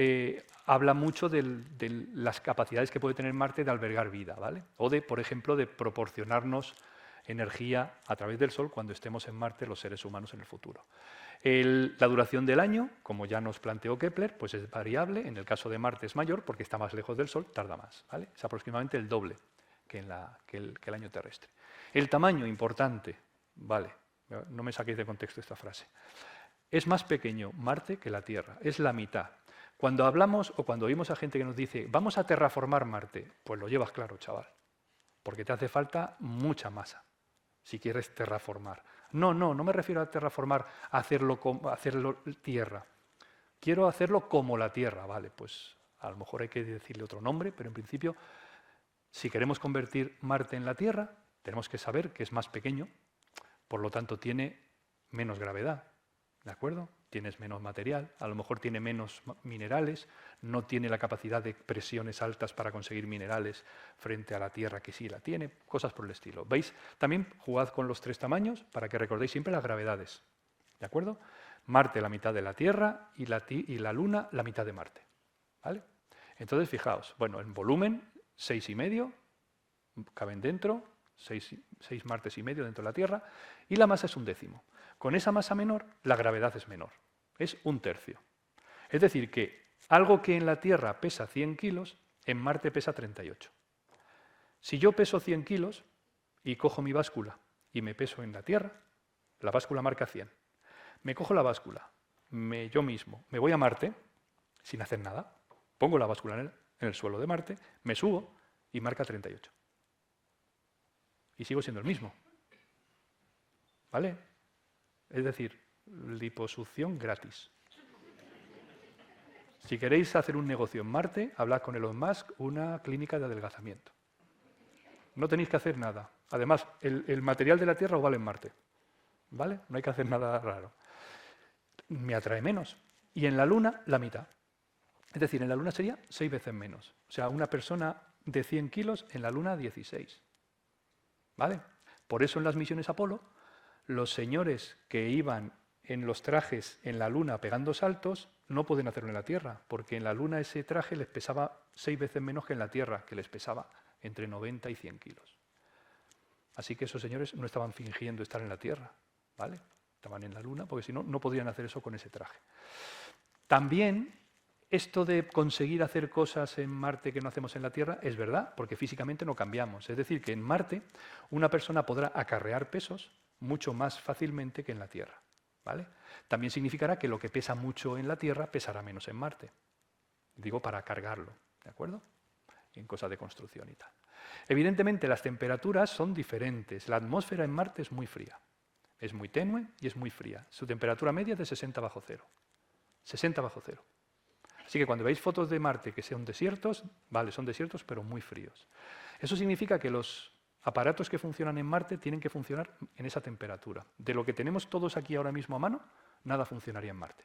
habla mucho de las capacidades que puede tener Marte de albergar vida, ¿vale? O de, por ejemplo, de proporcionarnos energía a través del Sol cuando estemos en Marte los seres humanos en el futuro. La duración del año, como ya nos planteó Kepler, pues es variable. En el caso de Marte es mayor porque está más lejos del Sol, tarda más, ¿vale? Es aproximadamente el doble que el año terrestre. El tamaño, importante, vale, no me saquéis de contexto esta frase. Es más pequeño Marte que la Tierra, es la mitad. Cuando hablamos o cuando oímos a gente que nos dice vamos a terraformar Marte, pues lo llevas claro, chaval, porque te hace falta mucha masa si quieres terraformar. No me refiero a terraformar, a hacerlo Tierra. Quiero hacerlo como la Tierra, vale, pues a lo mejor hay que decirle otro nombre, pero en principio, si queremos convertir Marte en la Tierra, tenemos que saber que es más pequeño, por lo tanto tiene menos gravedad. ¿De acuerdo? Tienes menos material, a lo mejor tiene menos minerales, no tiene la capacidad de presiones altas para conseguir minerales frente a la Tierra, que sí la tiene, cosas por el estilo. ¿Veis? También jugad con los tres tamaños para que recordéis siempre las gravedades. ¿De acuerdo? Marte la mitad de la Tierra y la Luna la mitad de Marte. ¿Vale? Entonces, fijaos, bueno, en volumen, 6,5 caben dentro, 6 Martes y medio dentro de la Tierra, y la masa es 1/10. Con esa masa menor, la gravedad es menor, es 1/3. Es decir, que algo que en la Tierra pesa 100 kilos, en Marte pesa 38. Si yo peso 100 kilos y cojo mi báscula y me peso en la Tierra, la báscula marca 100. Me cojo la báscula, yo mismo, me voy a Marte sin hacer nada, pongo la báscula en el suelo de Marte, me subo y marca 38. Y sigo siendo el mismo. ¿Vale? Es decir, liposucción gratis. Si queréis hacer un negocio en Marte, hablad con Elon Musk, una clínica de adelgazamiento. No tenéis que hacer nada. Además, el material de la Tierra os vale en Marte. ¿Vale? No hay que hacer nada raro. Me atrae menos. Y en la Luna, la mitad. Es decir, en la Luna sería 6 veces menos. O sea, una persona de 100 kilos, en la Luna 16. ¿Vale? Por eso en las misiones Apolo, los señores que iban en los trajes en la Luna pegando saltos, no pueden hacerlo en la Tierra, porque en la Luna ese traje les pesaba 6 veces menos que en la Tierra, que les pesaba entre 90 y 100 kilos. Así que esos señores no estaban fingiendo estar en la Tierra, ¿vale? Estaban en la Luna, porque si no, no podrían hacer eso con ese traje. También esto de conseguir hacer cosas en Marte que no hacemos en la Tierra es verdad, porque físicamente no cambiamos. Es decir, que en Marte una persona podrá acarrear pesos mucho más fácilmente que en la Tierra, ¿vale? También significará que lo que pesa mucho en la Tierra pesará menos en Marte. Digo, para cargarlo, ¿de acuerdo? En cosas de construcción y tal. Evidentemente, las temperaturas son diferentes. La atmósfera en Marte es muy fría. Es muy tenue y es muy fría. Su temperatura media es de 60 bajo cero. 60 bajo cero. Así que cuando veáis fotos de Marte que sean desiertos, vale, son desiertos, pero muy fríos. Eso significa que los aparatos que funcionan en Marte tienen que funcionar en esa temperatura. De lo que tenemos todos aquí ahora mismo a mano, nada funcionaría en Marte.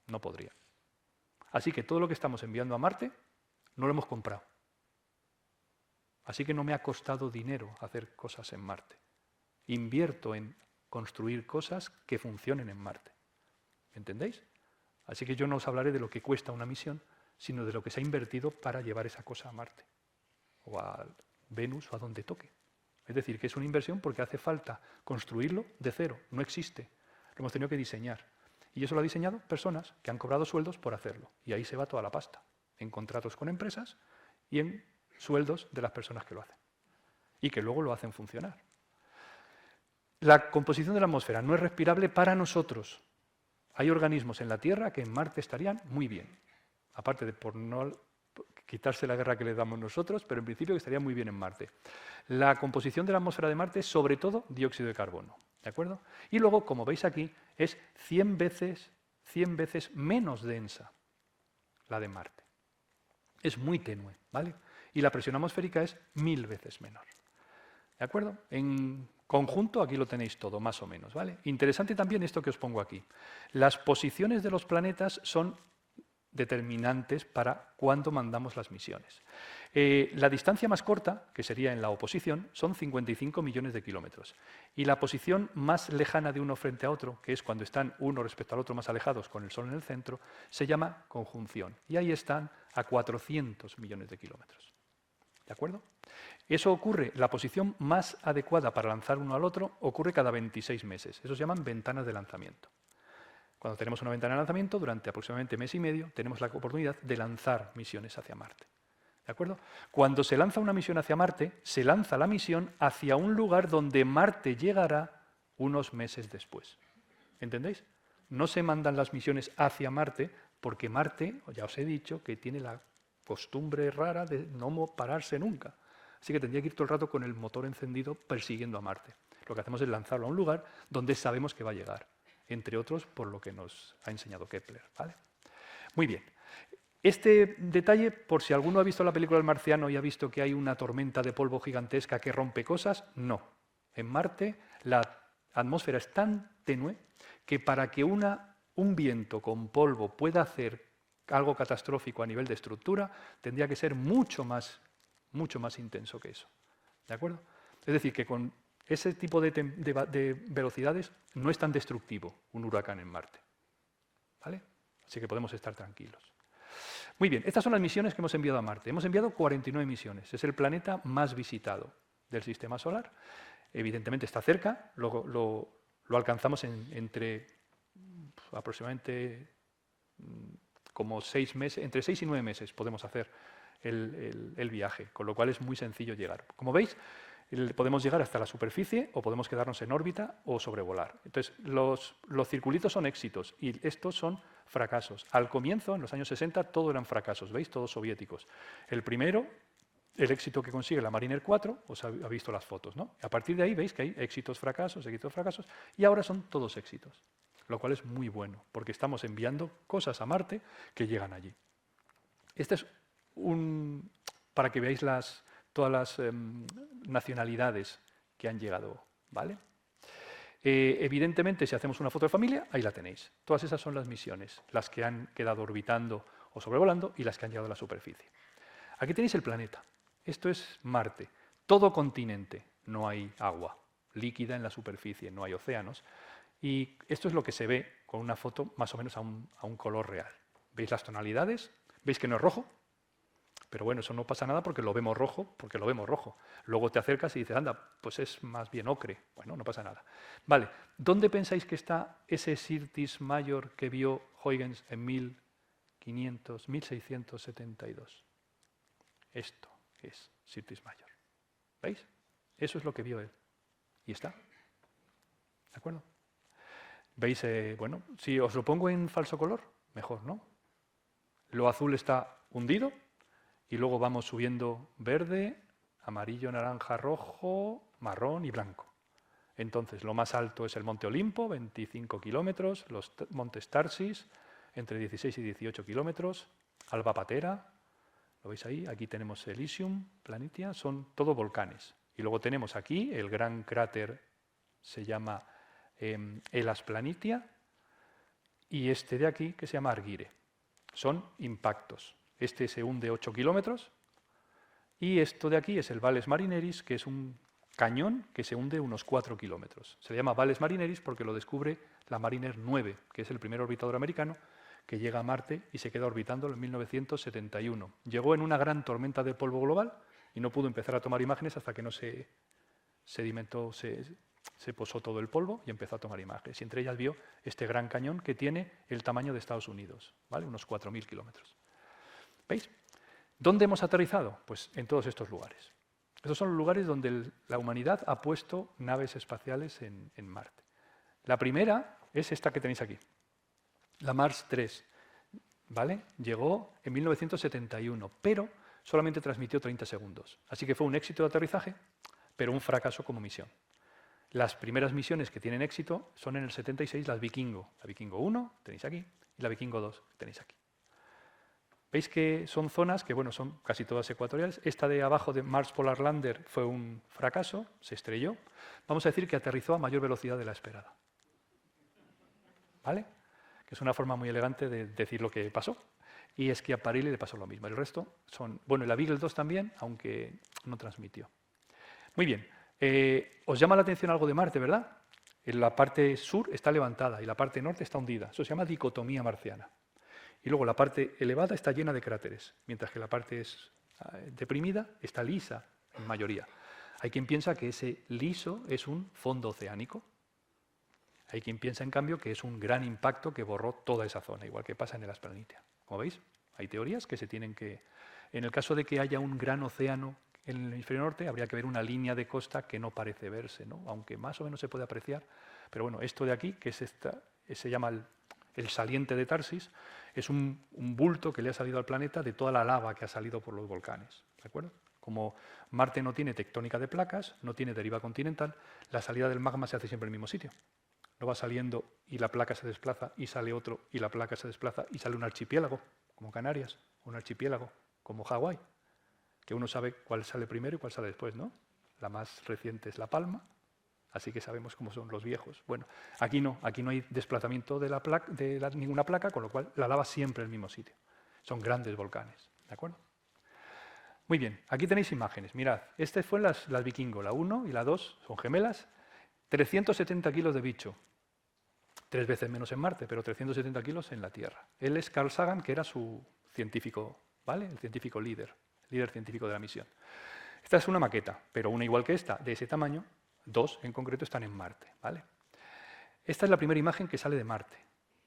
No podría. Así que todo lo que estamos enviando a Marte no lo hemos comprado. Así que no me ha costado dinero hacer cosas en Marte. Invierto en construir cosas que funcionen en Marte. ¿Entendéis? Así que yo no os hablaré de lo que cuesta una misión, sino de lo que se ha invertido para llevar esa cosa a Marte, o a Venus, o a donde toque. Es decir, que es una inversión porque hace falta construirlo de cero, no existe. Lo hemos tenido que diseñar. Y eso lo han diseñado personas que han cobrado sueldos por hacerlo. Y ahí se va toda la pasta, en contratos con empresas y en sueldos de las personas que lo hacen. Y que luego lo hacen funcionar. La composición de la atmósfera no es respirable para nosotros. Hay organismos en la Tierra que en Marte estarían muy bien. Aparte de por no quitarse la guerra que le damos nosotros, pero en principio que estaría muy bien en Marte. La composición de la atmósfera de Marte es sobre todo dióxido de carbono, ¿de acuerdo? Y luego, como veis aquí, es 100 veces menos densa la de Marte. Es muy tenue, ¿vale? Y la presión atmosférica es 1000 veces menor. ¿De acuerdo? En conjunto aquí lo tenéis todo, más o menos, ¿vale? Interesante también esto que os pongo aquí. Las posiciones de los planetas son determinantes para cuándo mandamos las misiones. La distancia más corta, que sería en la oposición, son 55 millones de kilómetros. Y la posición más lejana de uno frente a otro, que es cuando están uno respecto al otro más alejados con el Sol en el centro, se llama conjunción. Y ahí están a 400 millones de kilómetros. ¿De acuerdo? Eso ocurre, la posición más adecuada para lanzar uno al otro ocurre cada 26 meses. Eso se llaman ventanas de lanzamiento. Cuando tenemos una ventana de lanzamiento, durante aproximadamente mes y medio, tenemos la oportunidad de lanzar misiones hacia Marte. ¿De acuerdo? Cuando se lanza una misión hacia Marte, se lanza la misión hacia un lugar donde Marte llegará unos meses después. ¿Entendéis? No se mandan las misiones hacia Marte porque Marte, ya os he dicho, que tiene la costumbre rara de no pararse nunca. Así que tendría que ir todo el rato con el motor encendido persiguiendo a Marte. Lo que hacemos es lanzarlo a un lugar donde sabemos que va a llegar, entre otros por lo que nos ha enseñado Kepler, ¿vale? Muy bien. Este detalle, por si alguno ha visto la película El Marciano y ha visto que hay una tormenta de polvo gigantesca que rompe cosas, no. En Marte la atmósfera es tan tenue que para que un viento con polvo pueda hacer algo catastrófico a nivel de estructura, tendría que ser mucho más intenso que eso. ¿De acuerdo? Es decir, que con ese tipo de velocidades no es tan destructivo un huracán en Marte. ¿Vale? Así que podemos estar tranquilos. Muy bien, estas son las misiones que hemos enviado a Marte. Hemos enviado 49 misiones. Es el planeta más visitado del Sistema Solar. Evidentemente está cerca, lo alcanzamos entre aproximadamente como 6 meses, entre 6 y 9 meses podemos hacer el viaje, con lo cual es muy sencillo llegar. Como veis, podemos llegar hasta la superficie o podemos quedarnos en órbita o sobrevolar. Entonces, los circulitos son éxitos y estos son fracasos. Al comienzo, en los años 60, todo eran fracasos, ¿veis? Todos soviéticos. El primero, el éxito que consigue la Mariner 4, os ha visto las fotos, ¿no? A partir de ahí veis que hay éxitos, fracasos, y ahora son todos éxitos, lo cual es muy bueno, porque estamos enviando cosas a Marte que llegan allí. Este es para que veáis todas las nacionalidades que han llegado, ¿vale? Evidentemente, si hacemos una foto de familia, ahí la tenéis. Todas esas son las misiones, las que han quedado orbitando o sobrevolando y las que han llegado a la superficie. Aquí tenéis el planeta. Esto es Marte. Todo continente, no hay agua líquida en la superficie, no hay océanos. Y esto es lo que se ve con una foto más o menos a un color real. ¿Veis las tonalidades? ¿Veis que no es rojo? Pero bueno, eso no pasa nada porque lo vemos rojo, Luego te acercas y dices, anda, pues es más bien ocre. Bueno, no pasa nada. Vale, ¿dónde pensáis que está ese Syrtis Major que vio Huygens en 1672? Esto es Syrtis Major. ¿Veis? Eso es lo que vio él. Y está. ¿De acuerdo? ¿Veis? Bueno, si os lo pongo en falso color, mejor, ¿no? Lo azul está hundido y luego vamos subiendo verde, amarillo, naranja, rojo, marrón y blanco. Entonces, lo más alto es el Monte Olimpo, 25 kilómetros, los montes Tarsis, entre 16 y 18 kilómetros, Alba Patera, ¿lo veis ahí? Aquí tenemos Elysium, Planitia, son todos volcanes. Y luego tenemos aquí el gran cráter, se llama Elas Planitia, y este de aquí, que se llama Argyre. Son impactos. Este se hunde 8 kilómetros, y esto de aquí es el Valles Marineris, que es un cañón que se hunde unos 4 kilómetros. Se le llama Valles Marineris porque lo descubre la Mariner 9, que es el primer orbitador americano, que llega a Marte y se queda orbitando en 1971. Llegó en una gran tormenta de polvo global y no pudo empezar a tomar imágenes hasta que no se sedimentó, se posó todo el polvo y empezó a tomar imágenes. Y entre ellas vio este gran cañón que tiene el tamaño de Estados Unidos, ¿vale? Unos 4.000 kilómetros. ¿Veis? ¿Dónde hemos aterrizado? Pues en todos estos lugares. Estos son los lugares donde la humanidad ha puesto naves espaciales en Marte. La primera es esta que tenéis aquí, la Mars 3, ¿vale? Llegó en 1971, pero solamente transmitió 30 segundos. Así que fue un éxito de aterrizaje, pero un fracaso como misión. Las primeras misiones que tienen éxito son en el 76 las Vikingo. La Vikingo 1, tenéis aquí, y la Vikingo 2, tenéis aquí. Veis que son zonas que, bueno, son casi todas ecuatoriales. Esta de abajo de Mars Polar Lander fue un fracaso, se estrelló. Vamos a decir que aterrizó a mayor velocidad de la esperada. ¿Vale? Que es una forma muy elegante de decir lo que pasó. Y es que a París le pasó lo mismo. El resto son... Bueno, y la Beagle 2 también, aunque no transmitió. Muy bien. ¿Os llama la atención algo de Marte, verdad? En la parte sur está levantada y la parte norte está hundida. Eso se llama dicotomía marciana. Y luego la parte elevada está llena de cráteres, mientras que la parte deprimida está lisa, en mayoría. Hay quien piensa que ese liso es un fondo oceánico. Hay quien piensa, en cambio, que es un gran impacto que borró toda esa zona, igual que pasa en el Elas Planitia. Como veis, hay teorías que se tienen que... En el caso de que haya un gran océano en el hemisferio norte, habría que ver una línea de costa que no parece verse, ¿no? Aunque más o menos se puede apreciar. Pero bueno, esto de aquí, que es se llama el saliente de Tarsis, es un bulto que le ha salido al planeta de toda la lava que ha salido por los volcanes. ¿De acuerdo? Como Marte no tiene tectónica de placas, no tiene deriva continental, la salida del magma se hace siempre en el mismo sitio. No va saliendo y la placa se desplaza y sale otro y la placa se desplaza y sale un archipiélago, como Canarias, un archipiélago, como Hawái, que uno sabe cuál sale primero y cuál sale después, ¿no? La más reciente es La Palma, así que sabemos cómo son los viejos. Bueno, aquí no hay desplazamiento de ninguna placa, con lo cual la lava siempre en el mismo sitio. Son grandes volcanes, ¿de acuerdo? Muy bien, aquí tenéis imágenes. Mirad, estas fueron las Vikingo, la 1 y la 2 son gemelas. 370 kilos de bicho, 3 veces menos en Marte, pero 370 kilos en la Tierra. Él es Carl Sagan, que era su científico, ¿vale? El científico líder científico de la misión. Esta es una maqueta, pero una igual que esta, de ese tamaño, 2 en concreto están en Marte, ¿vale? Esta es la primera imagen que sale de Marte,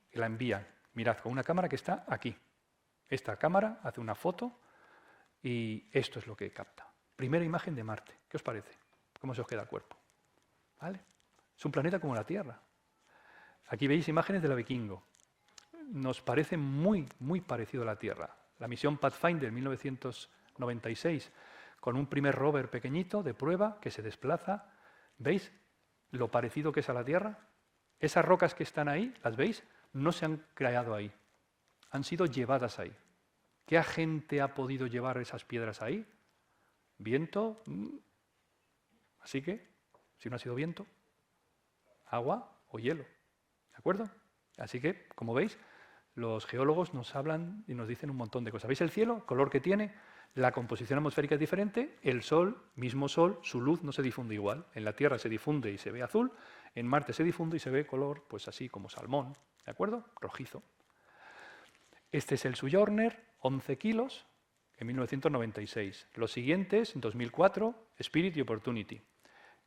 que la envían, mirad, con una cámara que está aquí. Esta cámara hace una foto y esto es lo que capta. Primera imagen de Marte, ¿qué os parece? ¿Cómo se os queda el cuerpo? ¿Vale? Es un planeta como la Tierra. Aquí veis imágenes de la Vikingo. Nos parece muy, muy parecido a la Tierra. La misión Pathfinder 1996, con un primer rover pequeñito de prueba que se desplaza. ¿Veis lo parecido que es a la Tierra? Esas rocas que están ahí, ¿las veis? No se han creado ahí. Han sido llevadas ahí. ¿Qué agente ha podido llevar esas piedras ahí? ¿Viento? Así que, si no ha sido viento, agua o hielo. ¿De acuerdo? Así que, como veis, los geólogos nos hablan y nos dicen un montón de cosas. ¿Veis el cielo? Color que tiene. La composición atmosférica es diferente. El Sol, mismo Sol, su luz no se difunde igual. En la Tierra se difunde y se ve azul. En Marte se difunde y se ve color, pues así como salmón, ¿de acuerdo? Rojizo. Este es el Sojourner, 11 kilos, en 1996. Los siguientes, en 2004, Spirit y Opportunity,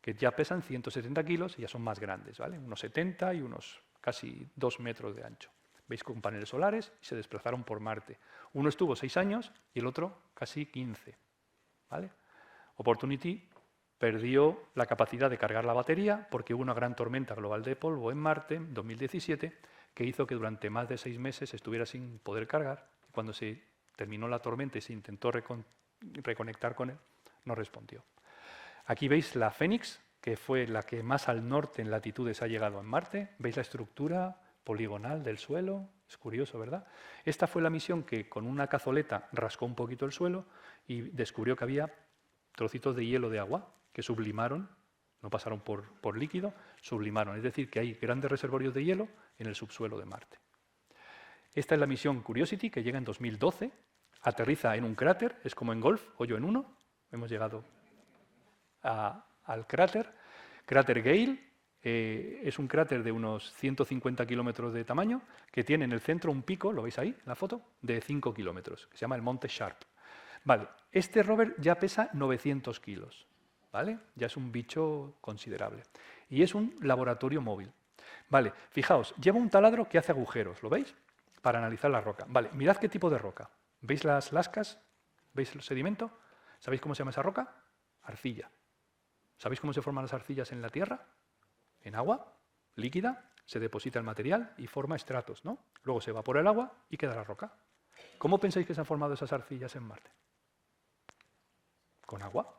que ya pesan 170 kilos y ya son más grandes, ¿vale? Unos 70 y unos casi 2 metros de ancho. Veis con paneles solares y se desplazaron por Marte. Uno estuvo 6 años y el otro casi 15, ¿vale? Opportunity perdió la capacidad de cargar la batería porque hubo una gran tormenta global de polvo en Marte en 2017 que hizo que durante más de 6 meses estuviera sin poder cargar. Cuando se terminó la tormenta y se intentó reconectar con él, no respondió. Aquí veis la Phoenix, que fue la que más al norte en latitudes ha llegado en Marte. ¿Veis la estructura poligonal del suelo? Es curioso, ¿verdad? Esta fue la misión que con una cazoleta rascó un poquito el suelo y descubrió que había trocitos de hielo de agua que sublimaron, no pasaron por líquido, sublimaron. Es decir, que hay grandes reservorios de hielo en el subsuelo de Marte. Esta es la misión Curiosity, que llega en 2012, aterriza en un cráter, es como en golf, hoyo en uno, hemos llegado al cráter. Cráter Gale, es un cráter de unos 150 kilómetros de tamaño, que tiene en el centro un pico, lo veis ahí, en la foto, de 5 kilómetros, que se llama el Monte Sharp. Vale, este rover ya pesa 900 kilos, ¿vale? Ya es un bicho considerable. Y es un laboratorio móvil. Vale, fijaos, lleva un taladro que hace agujeros, ¿lo veis? Para analizar la roca. Vale, mirad qué tipo de roca. ¿Veis las lascas? ¿Veis el sedimento? ¿Sabéis cómo se llama esa roca? Arcilla. ¿Sabéis cómo se forman las arcillas en la Tierra? En agua líquida, se deposita el material y forma estratos, ¿no? Luego se evapora el agua y queda la roca. ¿Cómo pensáis que se han formado esas arcillas en Marte? Con agua.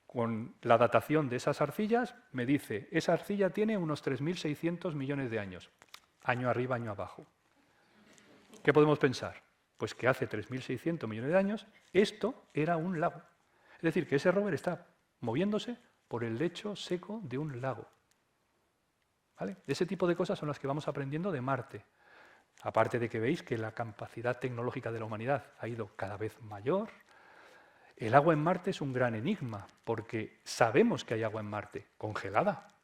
Con la datación de esas arcillas me dice, esa arcilla tiene unos 3.600 millones de años. Año arriba, año abajo. ¿Qué podemos pensar? Pues que hace 3.600 millones de años esto era un lago. Es decir, que ese rover está moviéndose por el lecho seco de un lago. ¿Vale? Ese tipo de cosas son las que vamos aprendiendo de Marte. Aparte de que veis que la capacidad tecnológica de la humanidad ha ido cada vez mayor. El agua en Marte es un gran enigma, porque sabemos que hay agua en Marte, congelada,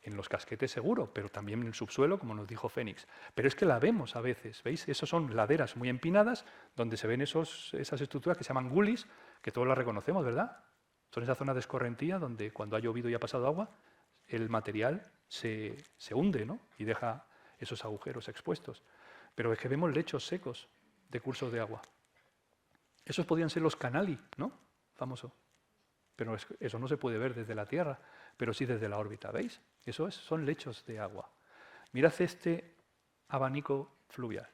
en los casquetes seguro, pero también en el subsuelo, como nos dijo Fénix. Pero es que la vemos a veces, ¿veis? Esas son laderas muy empinadas, donde se ven esas estructuras que se llaman gulis, que todos las reconocemos, ¿verdad? Son esa zona de escorrentía donde cuando ha llovido y ha pasado agua, el material se hunde, ¿no? Y deja esos agujeros expuestos. Pero es que vemos lechos secos de cursos de agua. Esos podrían ser los canali, ¿no? Famoso. Pero eso no se puede ver desde la Tierra, pero sí desde la órbita, ¿veis? Son lechos de agua. Mirad este abanico fluvial.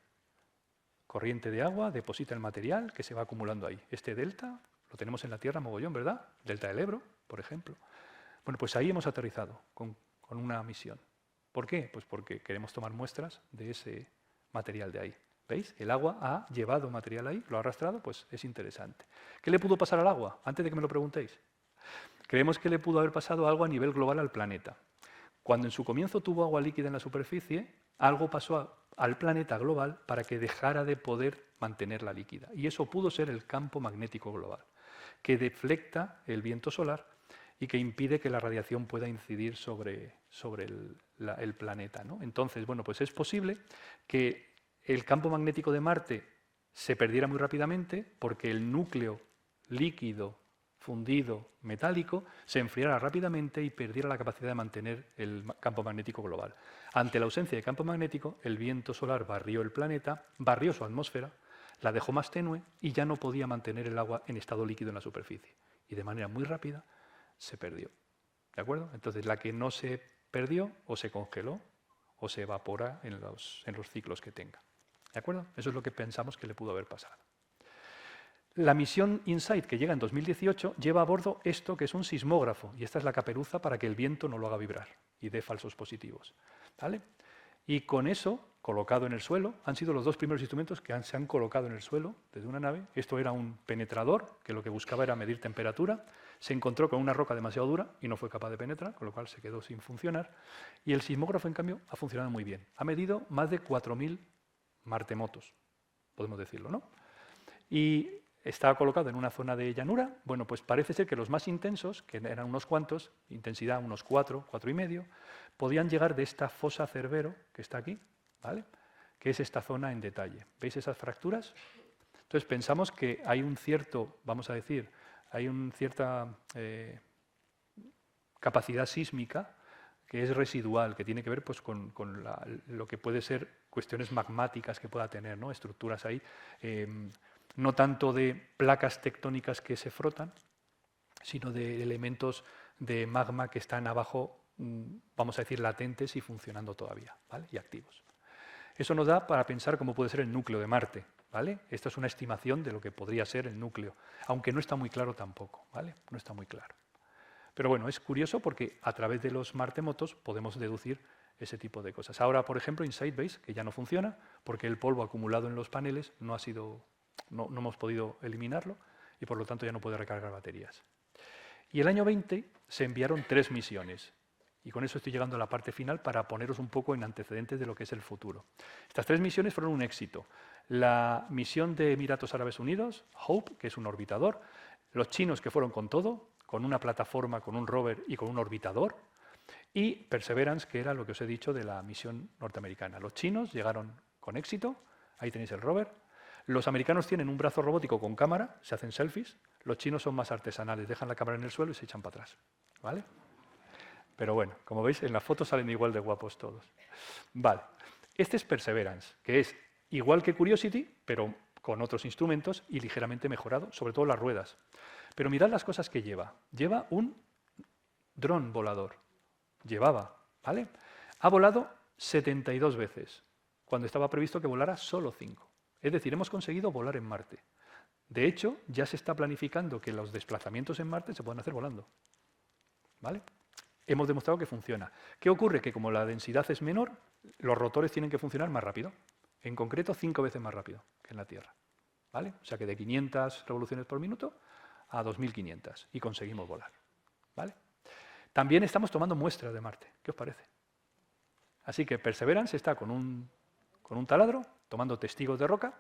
Corriente de agua, deposita el material que se va acumulando ahí. Este delta lo tenemos en la Tierra mogollón, ¿verdad? Delta del Ebro, por ejemplo. Bueno, pues ahí hemos aterrizado con una misión. ¿Por qué? Pues porque queremos tomar muestras de ese material de ahí. ¿Veis? El agua ha llevado material ahí, lo ha arrastrado, pues es interesante. ¿Qué le pudo pasar al agua? Antes de que me lo preguntéis. Creemos que le pudo haber pasado algo a nivel global al planeta. Cuando en su comienzo tuvo agua líquida en la superficie, algo pasó al planeta global para que dejara de poder mantenerla líquida. Y eso pudo ser el campo magnético global, que deflecta el viento solar y que impide que la radiación pueda incidir sobre el planeta, ¿no? Entonces, bueno, pues es posible que el campo magnético de Marte se perdiera muy rápidamente porque el núcleo líquido fundido metálico se enfriara rápidamente y perdiera la capacidad de mantener el campo magnético global. Ante la ausencia de campo magnético, el viento solar barrió el planeta, barrió su atmósfera, la dejó más tenue y ya no podía mantener el agua en estado líquido en la superficie. Y de manera muy rápida se perdió. ¿De acuerdo? Entonces, la que no se perdió o se congeló o se evapora en los ciclos que tenga. ¿De acuerdo? Eso es lo que pensamos que le pudo haber pasado. La misión InSight, que llega en 2018, lleva a bordo esto que es un sismógrafo, y esta es la caperuza para que el viento no lo haga vibrar y dé falsos positivos. ¿Vale? Y con eso, colocado en el suelo, han sido los dos primeros instrumentos que se han colocado en el suelo desde una nave. Esto era un penetrador, que lo que buscaba era medir temperatura. Se encontró con una roca demasiado dura y no fue capaz de penetrar, con lo cual se quedó sin funcionar. Y el sismógrafo, en cambio, ha funcionado muy bien. Ha medido más de 4.000 martemotos, podemos decirlo, ¿no? Y Está colocado en una zona de llanura. Bueno, pues parece ser que los más intensos, que eran unos cuantos, intensidad unos 4, 4,5, podían llegar de esta fosa Cerbero, que está aquí, ¿vale? Que es esta zona en detalle. ¿Veis esas fracturas? Entonces pensamos que hay un cierto, vamos a decir, hay una cierta capacidad sísmica que es residual, que tiene que ver pues, con lo que puede ser cuestiones magmáticas que pueda tener, ¿no? Estructuras ahí, no tanto de placas tectónicas que se frotan, sino de elementos de magma que están abajo, vamos a decir, latentes y funcionando todavía, ¿vale? Y activos. Eso nos da para pensar cómo puede ser el núcleo de Marte, ¿vale? Esta es una estimación de lo que podría ser el núcleo, aunque no está muy claro tampoco, ¿vale? No está muy claro. Pero bueno, es curioso porque a través de los maremotos podemos deducir ese tipo de cosas. Ahora, por ejemplo, InSight veis que ya no funciona porque el polvo acumulado en los paneles no hemos podido eliminarlo y por lo tanto ya no puede recargar baterías. Y el año 20 se enviaron 3 misiones. Y con eso estoy llegando a la parte final para poneros un poco en antecedentes de lo que es el futuro. Estas 3 misiones fueron un éxito. La misión de Emiratos Árabes Unidos, HOPE, que es un orbitador, los chinos que fueron con todo, con una plataforma, con un rover y con un orbitador, y Perseverance, que era lo que os he dicho de la misión norteamericana. Los chinos llegaron con éxito, ahí tenéis el rover. Los americanos tienen un brazo robótico con cámara, se hacen selfies. Los chinos son más artesanales, dejan la cámara en el suelo y se echan para atrás, ¿vale? Pero bueno, como veis, en las fotos salen igual de guapos todos. Vale, este es Perseverance, que es igual que Curiosity, pero con otros instrumentos y ligeramente mejorado, sobre todo las ruedas. Pero mirad las cosas que lleva. Lleva un dron volador. Llevaba, ¿vale? Ha volado 72 veces, cuando estaba previsto que volara solo 5. Es decir, hemos conseguido volar en Marte. De hecho, ya se está planificando que los desplazamientos en Marte se puedan hacer volando, ¿vale? Hemos demostrado que funciona. ¿Qué ocurre? Que como la densidad es menor, los rotores tienen que funcionar más rápido. En concreto, 5 veces más rápido que en la Tierra, ¿vale? O sea que de 500 revoluciones por minuto a 2500 y conseguimos volar, ¿vale? También estamos tomando muestras de Marte. ¿Qué os parece? Así que Perseverance está con un taladro tomando testigos de roca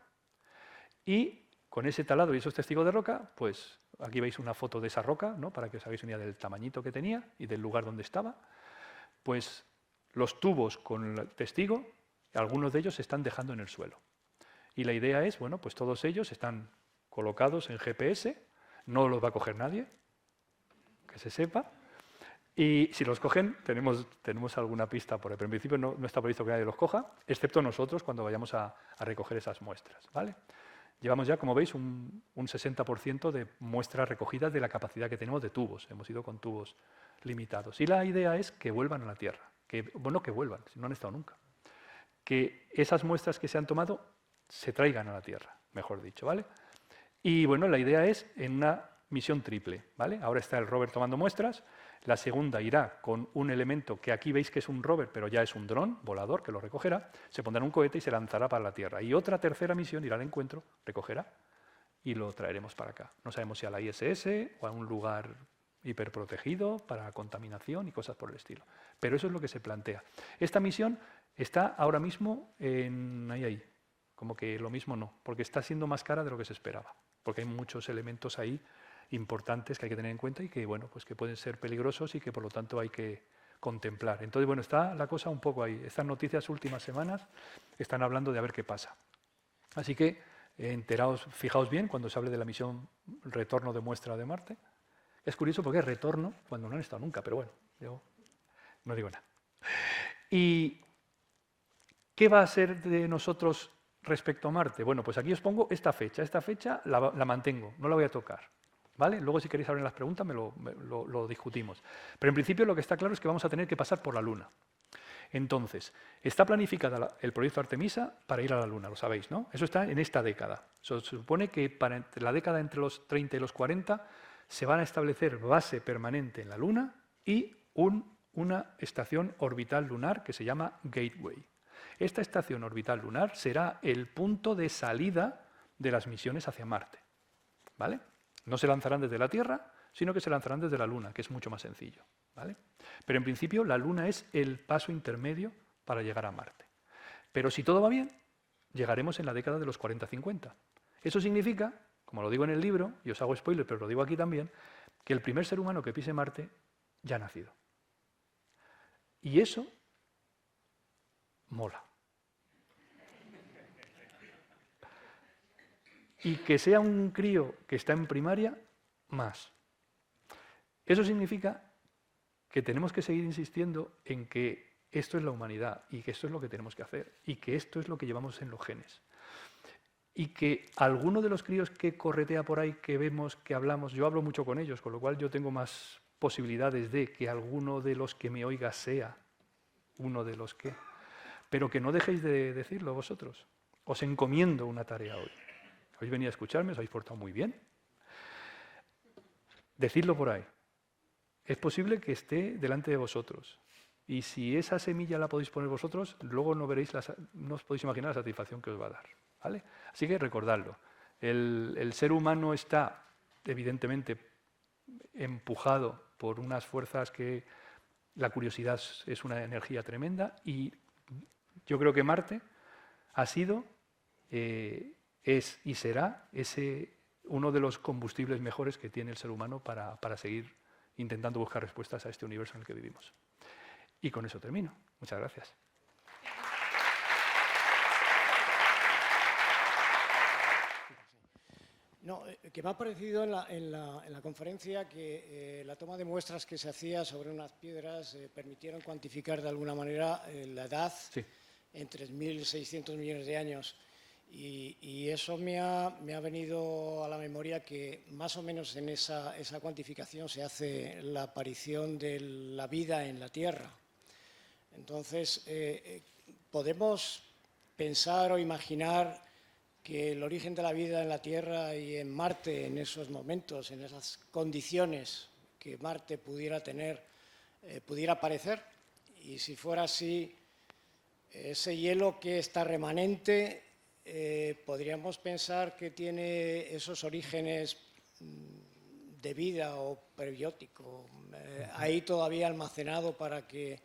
y con ese taladro y esos testigos de roca, pues aquí veis una foto de esa roca, ¿no? Para que os hagáis una idea del tamañito que tenía y del lugar donde estaba. Pues los tubos con el testigo, algunos de ellos se están dejando en el suelo. Y la idea es, bueno, pues todos ellos están colocados en GPS, no los va a coger nadie, que se sepa. Y si los cogen, tenemos alguna pista por ahí, pero en principio no está previsto que nadie los coja, excepto nosotros cuando vayamos a recoger esas muestras, ¿vale? Llevamos ya, como veis, un 60% de muestras recogidas de la capacidad que tenemos de tubos. Hemos ido con tubos limitados. Y la idea es que vuelvan a la Tierra. Que vuelvan, si no han estado nunca. Que esas muestras que se han tomado se traigan a la Tierra, mejor dicho, ¿vale? Y bueno, la idea es en una misión triple, ¿vale? Ahora está el rover tomando muestras. La segunda irá con un elemento que aquí veis que es un rover, pero ya es un dron volador que lo recogerá, se pondrá en un cohete y se lanzará para la Tierra. Y otra tercera misión irá al encuentro, recogerá y lo traeremos para acá. No sabemos si a la ISS o a un lugar hiperprotegido para contaminación y cosas por el estilo. Pero eso es lo que se plantea. Esta misión está ahora mismo en ahí, como que lo mismo no, porque está siendo más cara de lo que se esperaba, porque hay muchos elementos ahí importantes que hay que tener en cuenta y que, bueno, pues que pueden ser peligrosos y que por lo tanto hay que contemplar. Entonces, bueno, está la cosa un poco ahí. Estas noticias últimas semanas están hablando de a ver qué pasa. Así que fijaos bien cuando se hable de la misión retorno de muestra de Marte. Es curioso porque es retorno cuando no han estado nunca, pero bueno, yo no digo nada. ¿Y qué va a ser de nosotros respecto a Marte? Bueno, pues aquí os pongo esta fecha. Esta fecha la mantengo, no la voy a tocar, ¿vale? Luego, si queréis abrir las preguntas, lo discutimos. Pero en principio lo que está claro es que vamos a tener que pasar por la Luna. Entonces, está planificada el proyecto Artemisa para ir a la Luna, lo sabéis, ¿no? Eso está en esta década. Se supone que para la década entre los 30 y los 40 se van a establecer base permanente en la Luna y una estación orbital lunar que se llama Gateway. Esta estación orbital lunar será el punto de salida de las misiones hacia Marte, ¿vale? No se lanzarán desde la Tierra, sino que se lanzarán desde la Luna, que es mucho más sencillo, ¿vale? Pero en principio la Luna es el paso intermedio para llegar a Marte. Pero si todo va bien, llegaremos en la década de los 40-50. Eso significa, como lo digo en el libro, y os hago spoiler, pero lo digo aquí también, que el primer ser humano que pise Marte ya ha nacido. Y eso mola. Y que sea un crío que está en primaria, más. Eso significa que tenemos que seguir insistiendo en que esto es la humanidad y que esto es lo que tenemos que hacer y que esto es lo que llevamos en los genes. Y que alguno de los críos que corretea por ahí, que vemos, que hablamos, yo hablo mucho con ellos, con lo cual yo tengo más posibilidades de que alguno de los que me oiga sea uno de los que... Pero que no dejéis de decirlo vosotros. Os encomiendo una tarea hoy. Habéis venido a escucharme, os habéis portado muy bien. Decidlo por ahí. Es posible que esté delante de vosotros. Y si esa semilla la podéis poner vosotros, luego no os podéis imaginar la satisfacción que os va a dar. ¿Vale? Así que recordadlo. El ser humano está, evidentemente, empujado por unas fuerzas que la curiosidad es una energía tremenda, y yo creo que Marte ha sido, es y será uno de los combustibles mejores que tiene el ser humano para seguir intentando buscar respuestas a este universo en el que vivimos. Y con eso termino. Muchas gracias. No, que me ha parecido en la conferencia que la toma de muestras que se hacía sobre unas piedras permitieron cuantificar de alguna manera la edad en 3.600 millones de años. Y eso me ha venido a la memoria que más o menos en esa cuantificación se hace la aparición de la vida en la Tierra. Entonces, podemos pensar o imaginar que el origen de la vida en la Tierra y en Marte en esos momentos, en esas condiciones que Marte pudiera tener, pudiera aparecer. Y si fuera así, ese hielo que está remanente, podríamos pensar que tiene esos orígenes de vida o prebiótico, ahí todavía almacenado para que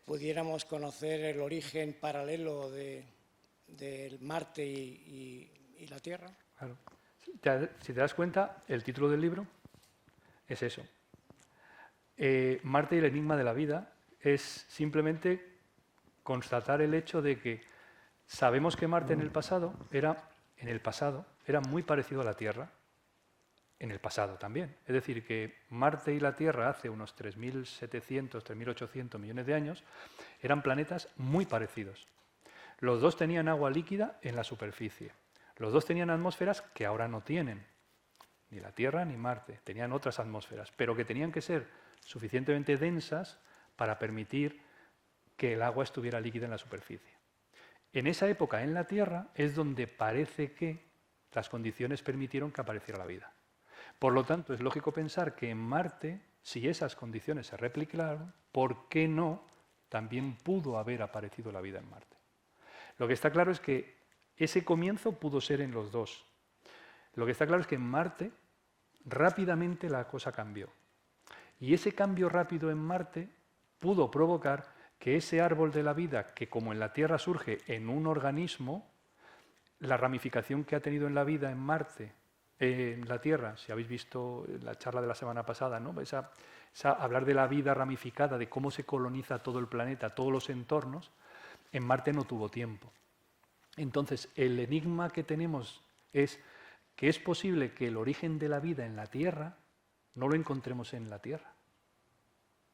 pudiéramos conocer el origen paralelo del Marte y la Tierra. Claro. Si te das cuenta, el título del libro es eso. Marte y el enigma de la vida es simplemente constatar el hecho de que sabemos que Marte en el pasado era muy parecido a la Tierra, en el pasado también. Es decir, que Marte y la Tierra hace unos 3.700, 3.800 millones de años eran planetas muy parecidos. Los dos tenían agua líquida en la superficie. Los dos tenían atmósferas que ahora no tienen, ni la Tierra ni Marte. Tenían otras atmósferas, pero que tenían que ser suficientemente densas para permitir que el agua estuviera líquida en la superficie. En esa época, en la Tierra, es donde parece que las condiciones permitieron que apareciera la vida. Por lo tanto, es lógico pensar que en Marte, si esas condiciones se replicaron, ¿por qué no también pudo haber aparecido la vida en Marte? Lo que está claro es que ese comienzo pudo ser en los dos. Lo que está claro es que en Marte rápidamente la cosa cambió. Y ese cambio rápido en Marte pudo provocar que ese árbol de la vida, que como en la Tierra surge en un organismo, la ramificación que ha tenido en la vida en Marte, en la Tierra, si habéis visto la charla de la semana pasada, ¿no? Hablar de la vida ramificada, de cómo se coloniza todo el planeta, todos los entornos, en Marte no tuvo tiempo. Entonces, el enigma que tenemos es que es posible que el origen de la vida en la Tierra no lo encontremos en la Tierra,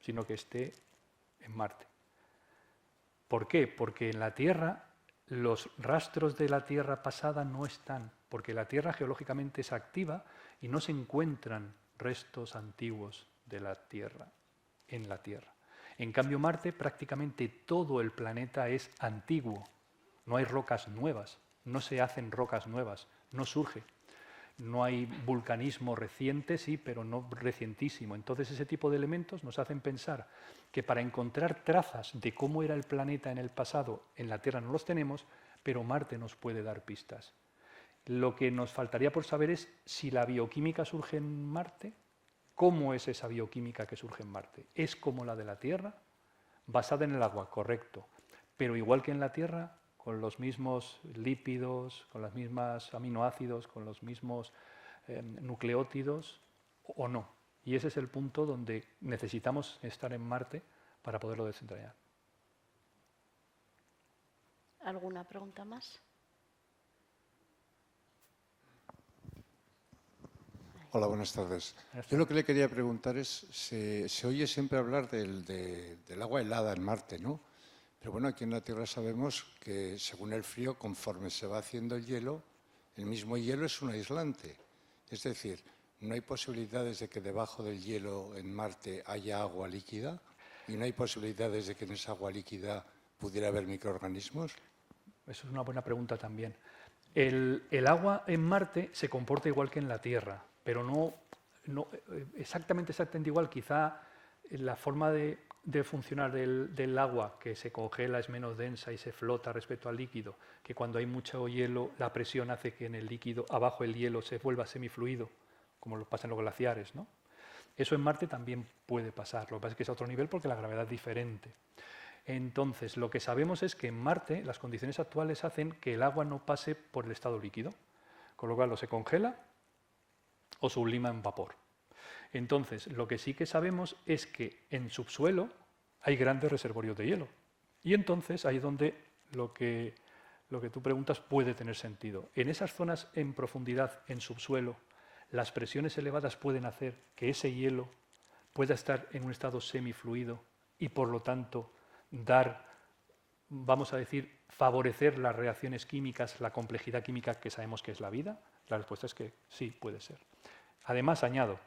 sino que esté en Marte. ¿Por qué? Porque en la Tierra los rastros de la Tierra pasada no están, porque la Tierra geológicamente es activa y no se encuentran restos antiguos de la Tierra en la Tierra. En cambio, Marte, prácticamente todo el planeta es antiguo. No hay rocas nuevas, no se hacen rocas nuevas, no surge. No hay vulcanismo reciente, sí, pero no recientísimo. Entonces, ese tipo de elementos nos hacen pensar que para encontrar trazas de cómo era el planeta en el pasado, en la Tierra no los tenemos, pero Marte nos puede dar pistas. Lo que nos faltaría por saber es si la bioquímica surge en Marte. ¿Cómo es esa bioquímica que surge en Marte? ¿Es como la de la Tierra? Basada en el agua, correcto. Pero igual que en la Tierra, con los mismos lípidos, con los mismos aminoácidos, con los mismos nucleótidos o no. Y ese es el punto donde necesitamos estar en Marte para poderlo desentrañar. ¿Alguna pregunta más? Hola, buenas tardes. Yo lo que le quería preguntar es, se oye siempre hablar del agua helada en Marte, ¿no? Pero bueno, aquí en la Tierra sabemos que según el frío, conforme se va haciendo el hielo, el mismo hielo es un aislante. Es decir, ¿no hay posibilidades de que debajo del hielo en Marte haya agua líquida? ¿Y no hay posibilidades de que en esa agua líquida pudiera haber microorganismos? Eso es una buena pregunta también. El agua en Marte se comporta igual que en la Tierra, pero no exactamente igual. Quizá la forma de funcionar del agua, que se congela, es menos densa y se flota respecto al líquido, que cuando hay mucho hielo la presión hace que en el líquido, abajo el hielo se vuelva semifluido, como lo pasa en los glaciares, ¿no? Eso en Marte también puede pasar, lo que pasa es que es a otro nivel porque la gravedad es diferente. Entonces, lo que sabemos es que en Marte las condiciones actuales hacen que el agua no pase por el estado líquido, con lo cual o se congela o sublima en vapor. Entonces, lo que sí que sabemos es que en subsuelo hay grandes reservorios de hielo. Y entonces ahí es donde lo que tú preguntas puede tener sentido. En esas zonas en profundidad, en subsuelo, las presiones elevadas pueden hacer que ese hielo pueda estar en un estado semifluido y por lo tanto dar, vamos a decir, favorecer las reacciones químicas, la complejidad química que sabemos que es la vida. La respuesta es que sí, puede ser. Además, añado,